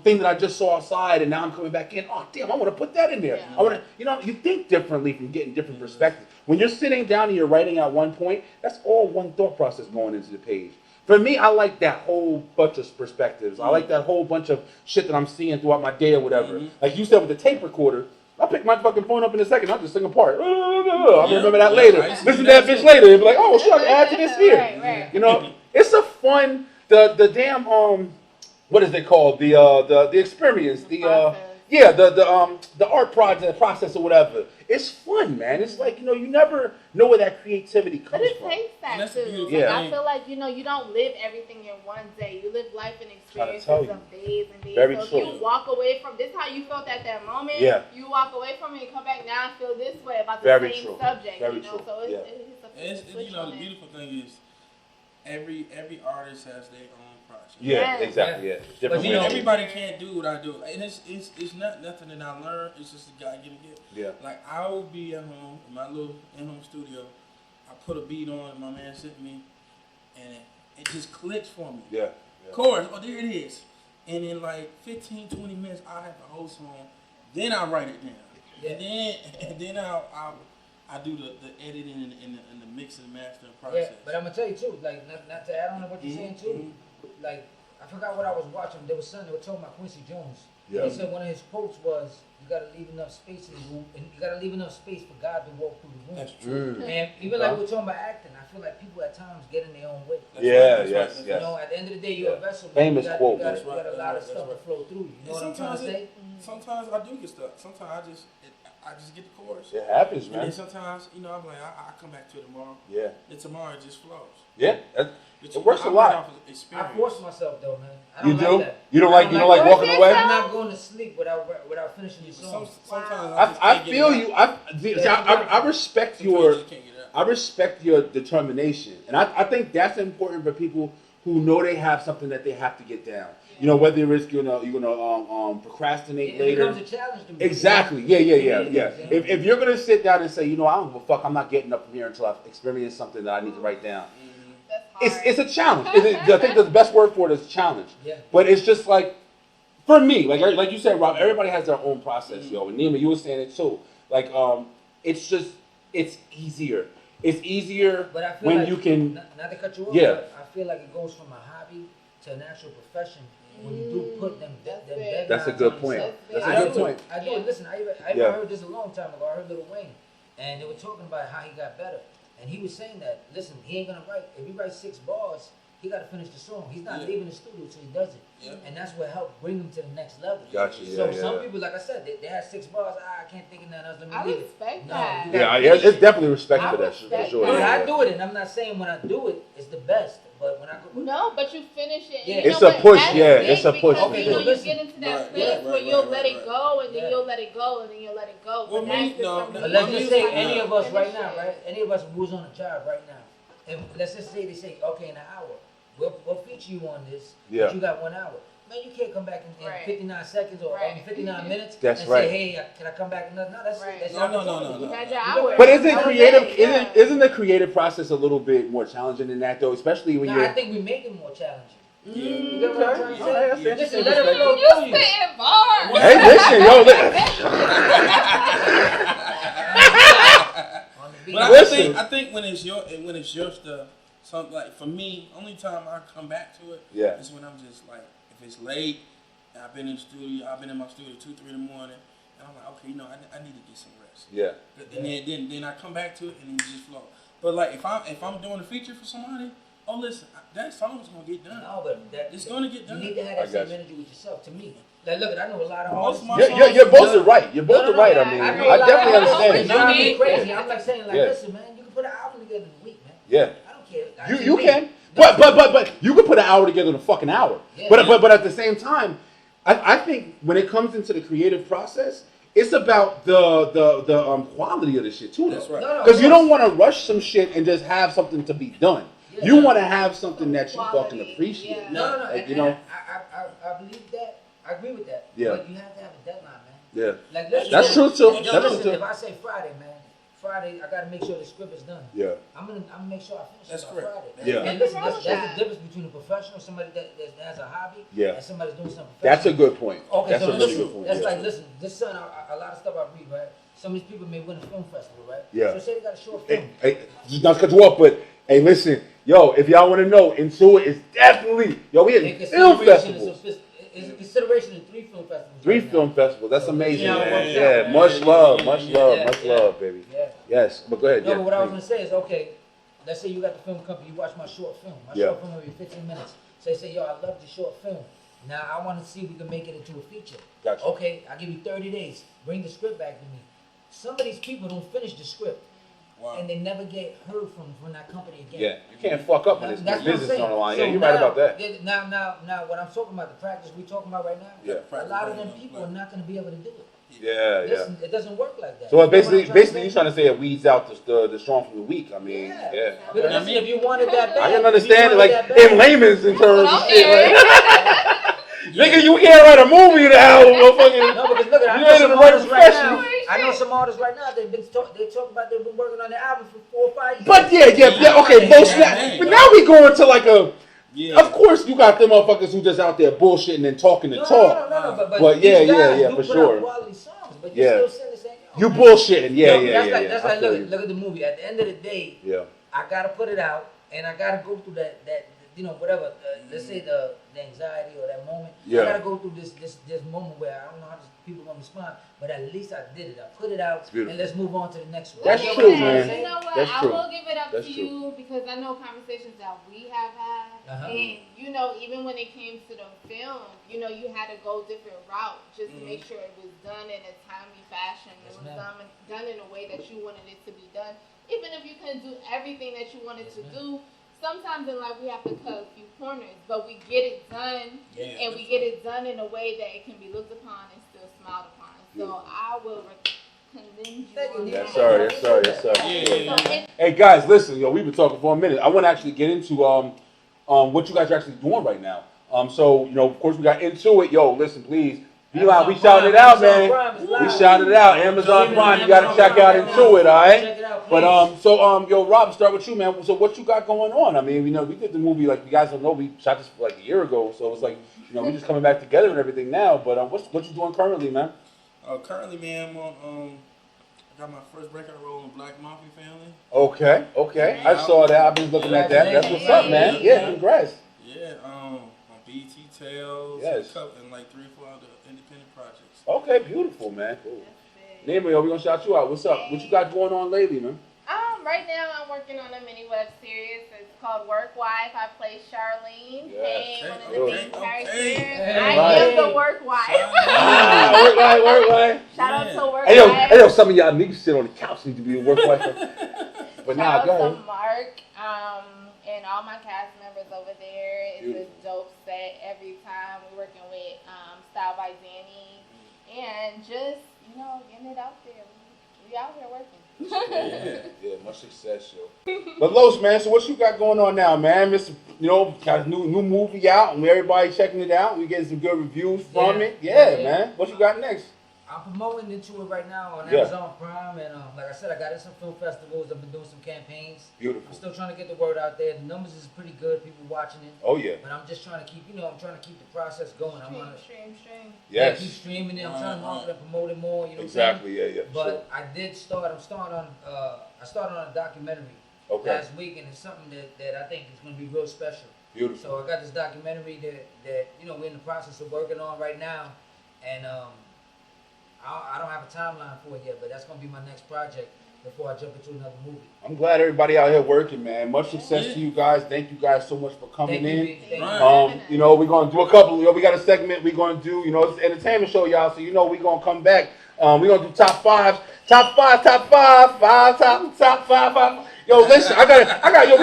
thing that I just saw outside and now I'm coming back in. Oh damn, I want to put that in there. Yeah. I want to, you think differently from getting different perspectives. When you're sitting down and you're writing at one point, that's all one thought process going into the page. For me, I like that whole bunch of perspectives. I like that whole bunch of shit that I'm seeing throughout my day or whatever. Like you said with the tape recorder, I'll pick my fucking phone up in a second. I'll just sing a part. I'll remember that later. Listen to that bitch later. And be like, oh, shit, I can add to this here. Right. You know, it's a fun, the damn, what is it called? The experience. The art project process or whatever. It's fun, man. It's like, you never know where that creativity comes But it from. takes that That's too. beautiful. Like, Yeah. I feel like, you don't live everything in one day. You live life and experiences tell you. of days and days. Very so true. if you walk away from this, how you felt at that moment. Yeah. You walk away from it and come back now and feel this way about the Very same true. subject. Very So true. it's, Yeah. it's a It's, switch the on it. beautiful thing is every artist has their own project. Yeah, Yes. exactly. Yeah. Different But, ways. Everybody can't do what I do, and it's not nothing that I learned. It's just a guy getting it. Yeah. Like I will be at home in my little in-home studio. I put a beat on, and my man sent me, and it just clicks for me. Yeah. Chorus, oh there it is, and in like 15, 20 minutes I have the whole song. Then I write it down, and then I do the editing and the mix and mastering process. Yeah, but I'm gonna tell you too, like not to add on to what you're saying too, like I forgot what I was watching. There was something they were talking about Quincy Jones. Yeah. They said one of his quotes was, "You gotta leave enough space in the room, and you gotta leave enough space for God to walk through the room." That's true. And even like we were talking about acting, I feel like people at times get in their own way. Yes. You know, at the end of the day, you're a vessel. Famous you got, quote. You got, That's you got a lot of stuff to flow through. You know what I'm trying to say? Sometimes I do get stuck. Sometimes I just get the chorus. It happens, And man. then sometimes, I'm like, I come back to it tomorrow. Yeah. And tomorrow it just flows. Yeah. But It works a lot. off of I experience. force myself though, man. I You don't do? Like that. You don't I like walking Force away? yourself? I'm not going to sleep without finishing the song. Sometimes I just can't feel get it you. out. I respect Sometimes you your just can't get it out. I respect your determination, and I think that's important for people who know they have something that they have to get down. You know, whether it's you're gonna procrastinate It later. becomes a challenge to me. Exactly. Yeah. Yeah. If you're gonna sit down and say, I don't give a fuck, I'm not getting up from here until I've experienced something that I need to write down. That's hard. It's a challenge. I think the best word for it is challenge. Yeah. But it's just like, For me, like you said, Rob, everybody has their own process, yo. And Nema, you were saying it too. Like, it's easier. It's easier but I feel when like, you can. Not to cut you off, Yeah. but I feel like it goes from a hobby to an actual profession when you do put them deadlines. That's a good on point. yourself. That's a I good do point. it. I do it. Listen, I heard this a long time ago. I heard Lil Wayne, and they were talking about how he got better, and he was saying that, listen, he ain't gonna write. If he writes 6 bars, he got to finish the song. He's not leaving the studio until he does it. Yeah. And that's what helped bring him to the next level. Gotcha, So yeah, some yeah. people, like I said, they had 6 bars. I can't think of nothing else. Let me I leave it. respect No, that. you Yeah, gotta yeah, finish it's it. definitely respect I for that, for respect sure. that. But Yeah. I do it, and I'm not saying when I do it, it's the best. But when I go, No, but you finish it. And Yeah. you It's know a what? push, That's yeah, big it's a push. because, Okay, you know, you listen. get into that Right, space right, where right, you'll right, let right. it go, and then Yeah. you'll let it go, and then you'll let it go. Well, But me, that's no, different no, but from let's you just say trying any to of us right finish now, it. right? Any of us who's on a job right now, and let's just say they say, okay, in an hour, we'll feature you on this, Yeah. but you got 1 hour. Man, you can't come back in Right. 59 seconds or Right. 59 minutes That's and right. say, hey, can I come back another? No, that's Right. that's No, your no, no, opportunity. no, You no. had your You hour. But isn't That was creative? it, yeah. Isn't the creative process a little bit more challenging than that, though? Especially when No, you're. I think we make it more challenging. Yeah. You get what I'm trying to say? Alright, that's Listen, interesting let it perspective. flow You through you. spitting bars. Hey, listen, yo. On the beat. But Listen. I think when it's your stuff, something like for me, only time I come back to it Yeah. is when I'm just like, if it's late, and I've been in the studio, I've been in my studio 2, 3 in the morning, and I'm like, okay, I need to get some rest. Yeah. And then I come back to it and then it just flow. But like if I'm doing a feature for somebody, oh listen, that song's gonna get done. No, but It's gonna get done. You need to have I that got same you. energy with yourself. To me, like, look, I know a lot of Most artists. of my You're both are right. You're both No, are right. no, I mean, I know I a lot definitely of understand. artists. Not You being need- crazy. I'm like saying, like, Yeah. listen, man, you can put an album together in a week, man. Yeah. I don't care. I You just you wait. can, but you can put an hour together in a fucking hour. Yeah. But at the same time, I think when it comes into the creative process, it's about the quality of the shit too. That's right. No, Because you don't want to rush some shit and just have something to be done. Yeah. You want to have something that you Quality, fucking appreciate. yeah. No. Like, And, you know. I believe that. I agree with that. Yeah. But you have to have a deadline, man. Yeah. Like, listen, That's man, true, too. yo, That's listen, true, too. if I say Friday, man, Friday, I gotta make sure the script is done. Yeah. I'm gonna make sure I finish That's it by correct. Friday. Yeah. And listen, Nothing wrong that's with the that. difference between a professional, somebody that has a hobby, Yeah. and somebody's doing something That's a professional. good point. Okay, That's so a really listen, good point. that's yeah. like, listen, this son, a lot of stuff I read, right? Some of these people may win a film festival, right? Yeah. So say they got a short film. Hey, just not to cut you off, but hey, listen, yo, if y'all want to know, Intuit is definitely we In in film consideration, festivals. it's a consideration of 3 film festivals. 3 right now. film festivals. That's amazing. Yeah, man. works out, Yeah, man. much love, much Yeah, love, yeah, much yeah. love, baby. Yeah. Yes, but go ahead. No, yeah, but what I was please. gonna say is, okay, let's say you got the film company, you watch my short film. My Yeah. short film will be 15 minutes. So they say, yo, I love the short film. Now I want to see if we can make it into a feature. Gotcha. Okay, I'll give you 30 days. Bring the script back to me. Some of these people don't finish the script, Wow. and they never get heard from that company again. Yeah, you can't fuck up when it's That's what I'm business saying. on the line. So Yeah, you're right now- about that. yeah, Now, what I'm talking about, the practice we're talking about right now, Yeah. a lot of them people are not going to be able to do it. Yeah, yeah. Listen, it doesn't work like that. So You know what basically, I'm trying to you're say? trying to say it weeds out the strong from the weak. I mean, yeah. But listen, if you wanted that bad, I can if you understand it, wanted like that bad- in layman's in terms of I'm shit. hearing. Like, nigga, you can't write a movie in an hour, motherfucking. No, because look, I You know ain't some the right artists right now. professional. I know some artists right now. They talk about they've been working on their album for 4 or 5 years. But yeah, okay, bullshit. Yeah. But now we go into like a. Yeah. Of course, you got them motherfuckers who just out there bullshitting and talking to talk. No. But But yeah, these guys yeah, do for put sure. out quality songs, but Yeah. you're still sitting there saying, yo, You man. bullshitting, yeah, Yo, yeah, that's yeah. like, yeah. That's I like feel look, you. look at the movie. At the end of the day, Yeah. I gotta put it out, and I gotta go through that whatever. Let's say the anxiety or that moment. Yeah. I gotta go through this moment where I don't know how people gonna respond, but at least I did it. I put it out, beautiful. and let's move on to the next one. That's You know true, what I'm man. saying? You know what? That's I true. will give it up That's to true. you because I know conversations that we have had, Uh-huh. and you know, even when it came to the film, you know, you had to go different route just to make sure it was done in a timely fashion. It Yes, was ma'am. done in a way that you wanted it to be done. Even if you couldn't do everything that you wanted to do, sometimes in life we have to cut a few corners, but we get it done, and we get it done in a way that it can be looked upon and still smiled upon. So I will commend you Thank you. on Yes, that. sir. Yes, sir. Yes, sir. Yeah. So it- Hey guys, listen, yo, we've been talking for a minute. I want to actually get into what you guys are actually doing right now. So of course we got Intuit. Yo, listen, please. Beeline, we shouting it out, man. We shouted it out. Amazon Prime, you gotta check out Intuit, all right? Check it out, But yo, Rob, start with you, man. So what you got going on? I mean, we did the movie, like you guys don't know, we shot this like a year ago. So it's like, know, we're just coming back together and everything now. But what you doing currently, man? Currently, man, I'm on. I got my first record role in Black Mafia Family. Okay. I saw that. I've been looking at that. That's what's up, man. Yeah, congrats. Yeah, on BET Tales. Yes. And like 3 or 4 other independent projects. Okay, beautiful, man. Cool. Nema, yo, we gonna shout you out. What's up? What you got going on lately, man? Right now I'm working on a mini web series. It's called Work Wife. I play Charlene. Yes. Hey, one of the main characters. Hey. I am the work wife. Work wife. Shout out to Work Hey Wife. yo, some of y'all niggas sit on the couch need to be a work wife. But nah, Shout go out ahead. to Mark and all my cast members over there. It's a dope set every time. We're working with Style by Danny and just, getting it out there. We out here working. Yeah, much success, yo. But Los, man, so what you got going on now, man? Got a new movie out and everybody checking it out. We getting some good reviews from it. Yeah, man. What you got next? I'm promoting Intuit right now on Amazon Prime, and like I said, I got in some film festivals. I've been doing some campaigns. Beautiful. I'm still trying to get the word out there. The numbers is pretty good. People watching it. Oh yeah. But I'm just trying to keep, I'm trying to keep the process going. Stream. Yes. Keep streaming it. I'm trying to market and promote it more. You know Exactly. what I'm saying? Yeah. But I started on a documentary last week, and it's something that I think is going to be real special. Beautiful. So I got this documentary that we're in the process of working on right now, and I don't have a timeline for it yet, but that's going to be my next project before I jump into another movie. I'm glad everybody out here working, man. Much success to you guys. Thank you guys so much for coming in. Thank you. We're going to do a couple. We got a segment we're going to do. It's an entertainment show, y'all. So we're going to come back. We're going to do top five. Top five. Yo, listen, we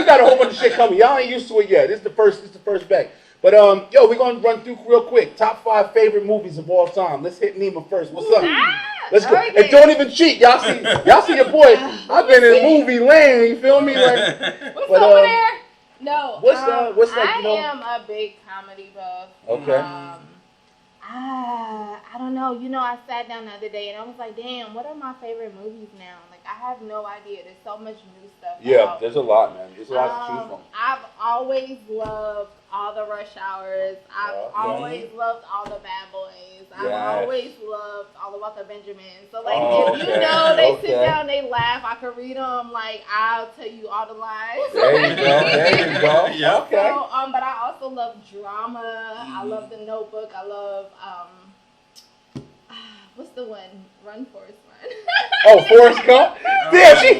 got a whole bunch of shit coming. Y'all ain't used to it yet. This is the first back. But we're gonna run through real quick. Top 5 favorite movies of all time. Let's hit Nema first. What's up? Let's go. And don't even cheat. Y'all see your boy. I've been in movie land. You feel me? What's over there? No. I am a big comedy buff. Okay. I don't know. I sat down the other day and I was like, damn, what are my favorite movies now? Like, I have no idea. There's so much new stuff. Yeah, there's a lot, man. There's a lot to choose from. I've always loved all the Rush Hours. I've always loved all the Bad Boys. I've always loved all about the Benjamins. So, like, if they sit down, they laugh, I could read them. Like, I'll tell you all the lines. There you go. Yeah. Okay. So, but I also love drama. I love The Notebook. I love, what's the one? Run, Forrest, Run. Oh, Forrest Gump? Yeah, she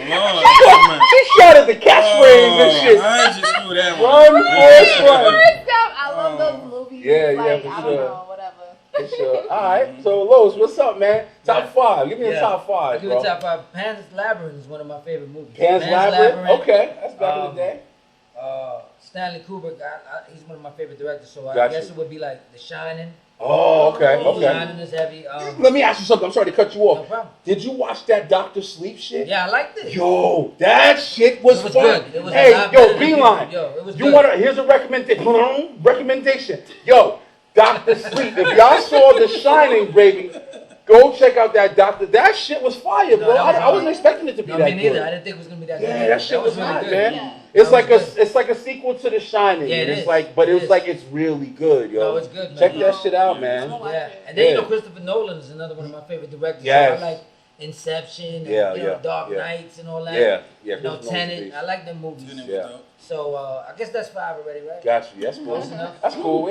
shouted the catchphrase and shit. I just knew that one. Run, Forrest, Run. Forrest Gump. I love those movies. Yeah, like, for I sure. don't know, whatever. For sure. All right. So, Los, what's up, man? Top 5. Give me the top 5, Give bro. me the top 5. Pan's Labyrinth is one of my favorite movies. Pan's Labyrinth? Okay. That's back in the day. Stanley Kubrick, he's one of my favorite directors, so I guess it would be like The Shining. Oh, okay. Shining is heavy. Let me ask you something. I'm sorry to cut you off. No problem. Did you watch that Dr. Sleep shit? Yeah, I liked it. Yo, that shit was fun. Good. It was Beeline. It was you good. Here's a recommendation. Yo, Dr. Sleep. If y'all saw The Shining, baby, go check out that Doctor. That shit was fire, bro. I wasn't expecting it to be that good. Me neither. I didn't think it was gonna be that good. Yeah, that shit was really hot, good. man. Yeah. It's like a sequel to The Shining. Yeah, it's really good, yo. No, it's good, man. Check that shit out, man. Yeah, and then Christopher Nolan is another one of my favorite directors. Yes. So I like Inception, and, Dark Knights and all that. Yeah. Tenet. I like them movies. Yeah. So I guess that's 5 already, right? Got you. That's cool. enough. That's cool.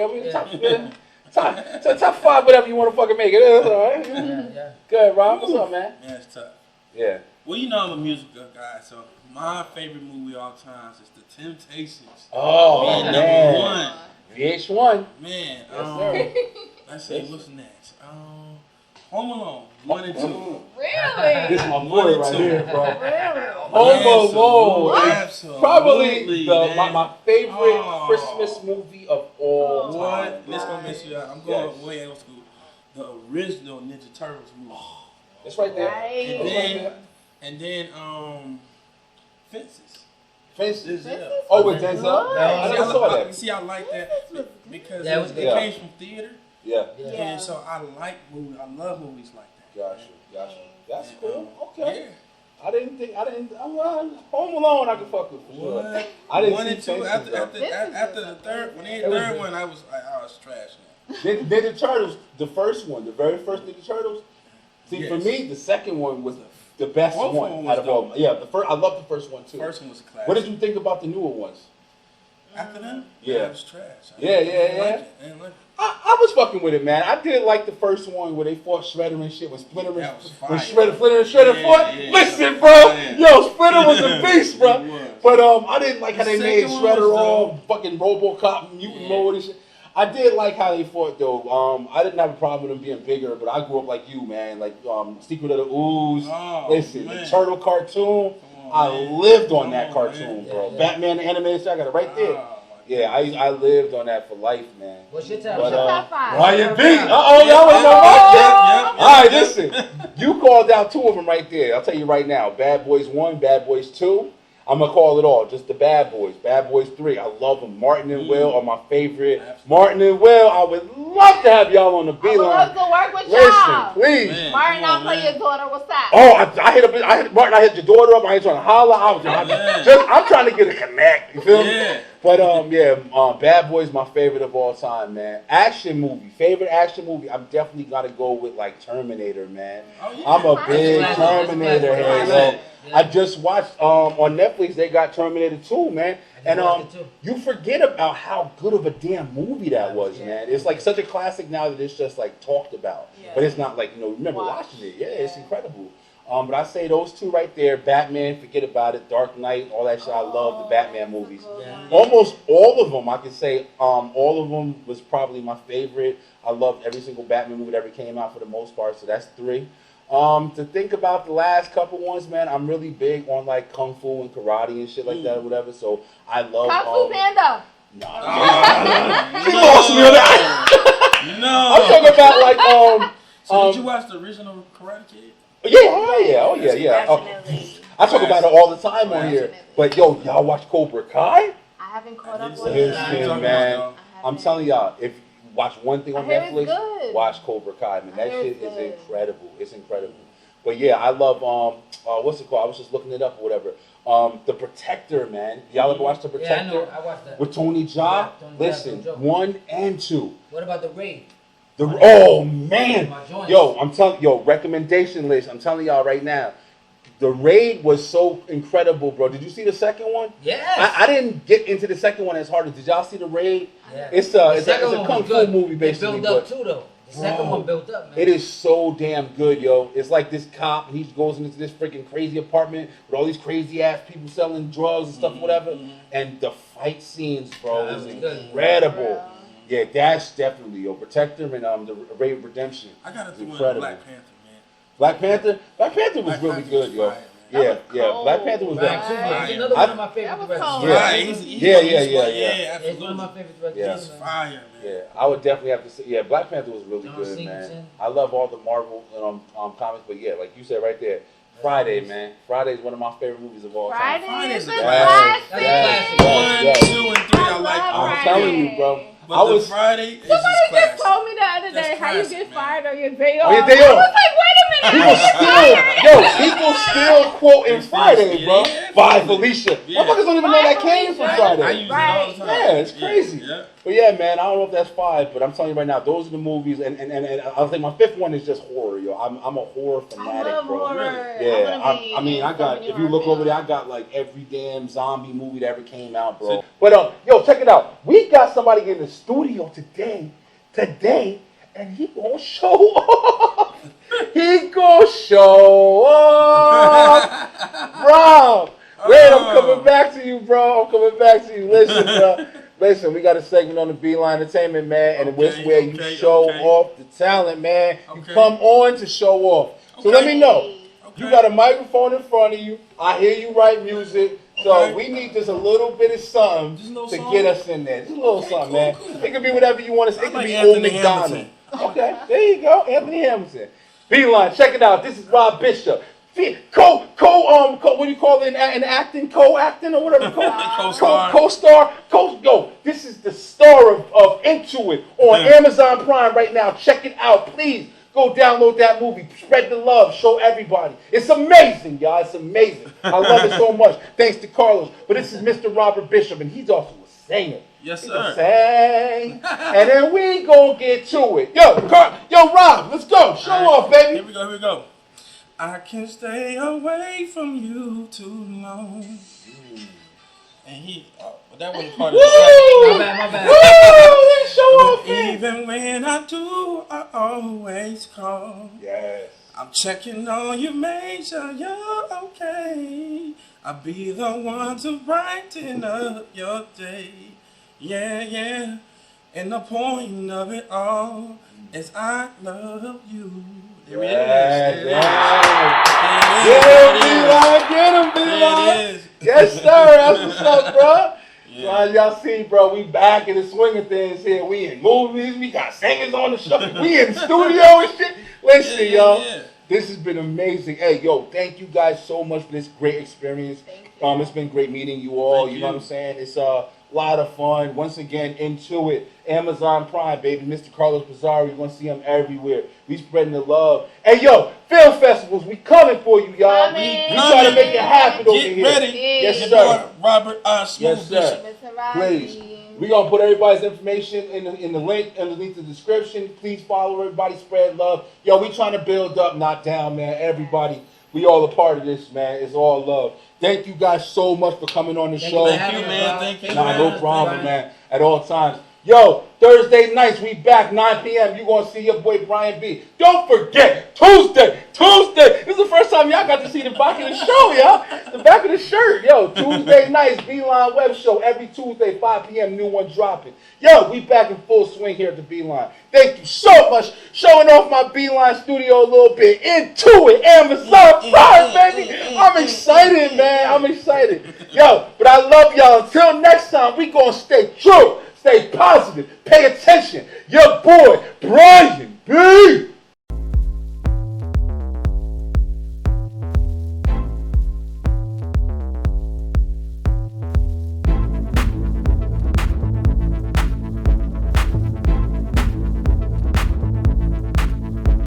Top 5, whatever you want to fucking make it. That's all right. Yeah. Good, Rob. What's up, man? Yeah, it's tough. Yeah. Well, I'm a musical guy, so my favorite movie of all times is The Temptations. Oh, man. man. Number 1. VH1. Man. Yes, sir. Let's see, what's next? Home Alone, 1 and 2. Really? This is my boy right here, bro. Really? Home Alone is Absolutely, probably man. my favorite Christmas movie of all time. What? Let's go miss you out. I'm going way old school. The original Ninja Turtles movie. It's right there. Right. And then Fences. Fences. Denzel. Oh, with Denzel? Good. I never saw that. You see, I like that because Yeah, it was it good. came from theater. Yeah. And so I like movies. I love movies like that. Gotcha. That's And, cool. Okay. Yeah. Home Alone I can fuck with for sure. What? I didn't 1 see and 2 Fences, after the third. When they had the third one, I was trash now. Ninja Turtles, the first one, the very first Ninja Turtles. See, for me, the second one was the best one out of all. Yeah, I love the first one too. First one was a classic. What did you think about the newer ones? After that? Yeah. It was trash. I didn't like it. I was fucking with it, man. I did like the first one where they fought Shredder and shit. When Splinter and Shredder fought. Yeah. Listen, bro. Yo, Splinter was a beast, bro. But I didn't like how they made Shredder all fucking RoboCop mutant mode and shit. I did like how they fought though. I didn't have a problem with them being bigger, but I grew up like you, man. Like Secret of the Ooze. Listen, the Turtle cartoon. I lived on that cartoon, bro. Yeah. Batman the animated show, I got it right there. Yeah, I lived on that for life, man. What's your top? Top five? Ryan B. Y'all want to know what? All right, listen. You called out two of them right there. I'll tell you right now. Bad Boys 1, Bad Boys 2. I'm going to call it all. Just the Bad Boys. Bad Boys 3. I love them. Martin and Will are my favorite. Absolutely. Martin and Will, I would love to have y'all on the B-line. I would love to work with Listen, y'all. please. Man, Martin, I'll play your daughter. What's that? Oh, Martin, I hit your daughter up. I ain't trying to holler. I'm trying to get a connect. You feel me? But Bad Boys my favorite of all time, man. Action movie, favorite action movie. I'm definitely gotta go with like Terminator, man. I'm a big Terminator head, yo. I just watched on Netflix. They got Terminator 2, man, and you forget about how good of a damn movie that was, man. It's like such a classic now that it's just like talked about, but it's not like remember watching it. Yeah, it's incredible. But I say those two right there, Batman, forget about it, Dark Knight, all that shit. I love the Batman movies. Yeah. Almost all of them, I can say, all of them was probably my favorite. I loved every single Batman movie that ever came out for the most part, so that's 3. To think about the last couple ones, man, I'm really big on like Kung Fu and karate and shit like that or whatever, so I love... Kung Fu Panda! She lost me on that. No! I'm talking about like... So did you watch the original Karate Kid? Yeah. I talk about it all the time on here. But yo, y'all watch Cobra Kai? I haven't caught up with it. Listen, man. I'm telling y'all, if you watch one thing on Netflix, watch Cobra Kai, man. That shit is incredible. It's incredible. But yeah, I love what's it called? I was just looking it up or whatever. The Protector, man. Y'all ever watch The Protector? Yeah, I watched that. With Tony Jaa? Listen, 1 and 2. What about The Raid? Oh man, recommendation list. I'm telling y'all right now, The Raid was so incredible, bro. Did you see the second one? Yes. I didn't get into the second one as hard as. Did y'all see The Raid? Yeah. It's a kung fu movie basically. It built up too though. The second one built up, man. It is so damn good, yo. It's like this cop, and he goes into this freaking crazy apartment with all these crazy ass people selling drugs and stuff, whatever. And the fight scenes, bro, is incredible. Yeah, that's definitely Protector and the Raid Redemption. I gotta do incredible. Black Panther, man. Black Panther was really good, yo. Yeah. Black Panther was It's another one of my favorite directors. Yeah. It's one of my favorite directors. Yeah. He's fire, man. Yeah, I would definitely have to say, yeah, Black Panther was really good, man. I love all the Marvel comics, but yeah, like you said right there, Friday, man. Friday is one of my favorite movies of all time. Friday is a classic. 1, 2, and 3, I like. I'm telling you, bro. But Friday is somebody just told me the other day how you get fired on your day off. On your day off. I was like, wait a minute. People still quoting Friday, bro. By Felicia. Motherfuckers don't even know that came from Friday. I use it all the time. Yeah, it's crazy. Yeah. But yeah, man, I don't know if that's 5, but I'm telling you right now, those are the movies, and I'll think my 5th one is just horror, yo. I'm a horror fanatic, I love bro. Horror. Yeah, I got. If you look over there, I got like every damn zombie movie that ever came out, bro. But yo, check it out. We got somebody in the studio today, and he gonna show off. He gonna show off, bro. Wait, I'm coming back to you, bro. Listen, bro. Listen, we got a segment on the Beeline Entertainment, man, and it's where you show off the talent, man. You come on to show off. So let me know. You got a microphone in front of you. I hear you write music. So we need just a little bit of something to get us in there. Just a little something, man. It could be whatever you want to say. It could be Old McDonald. Okay, there you go. Anthony Hamilton. Beeline, check it out. This is Rob Bishop. What do you call it in acting? Co-acting or whatever? Co-star. Yo, this is the star of Intuit on Amazon Prime right now. Check it out, please. Go download that movie. Spread the love. Show everybody. It's amazing, y'all. It's amazing. I love it so much. Thanks to Carlos. But this is Mr. Robert Bishop, and he's also a singer. Yes, He sir. gonna sing, and then we gonna get to it. Yo, Rob, let's go. Show off, baby. Here we go. I can't stay away from you too long. And that wasn't part of My bad. Woo! Show off, man. Even when I do, I always call. Yes. I'm checking on you, make sure you're okay. I'll be the one to brighten up your day. Yeah. And the point of it all is I love you. There it is. Get him, B-Line. Yes, sir. That's what's up, bro. Yeah. Y'all see, bro, we back in the swinging things here. We in movies. We got singers on the show. We in the studio and shit. Listen, y'all. Yeah. This has been amazing. Hey, yo, thank you guys so much for this great experience. It's been great meeting you all. You know what I'm saying? It's a lot of fun. Once again, Intuit, Amazon Prime, baby. Mr. Carlos Pizarro, you're going to see him everywhere. We spreading the love. Hey, yo, film festivals, we coming for you, y'all. We trying to make it happen over here. Get ready. Yes, sir. Robert Smooth. Yes, sir. Please. We're going to put everybody's information in the link underneath the description. Please follow everybody, spread love. Yo, we trying to build up, not down, man. Everybody, we all a part of this, man. It's all love. Thank you guys so much for coming on the show. Thank you, man. Thank you. Nah, no problem, man. At all times. Yo, Thursday nights, we back 9 p.m. You're going to see your boy Brian B. Don't forget, Tuesday. This is the first time y'all got to see the back of the show, y'all. The back of the shirt. Yo, Tuesday nights, Beeline Web Show. Every Tuesday, 5 p.m., new one dropping. Yo, we back in full swing here at the Beeline. Thank you so much. Showing off my Beeline studio a little bit. Intuit, Amazon Prime, baby. I'm excited, man. I'm excited. Yo, but I love y'all. Until next time, we going to stay true. Stay positive. Pay attention. Your boy, Brian B.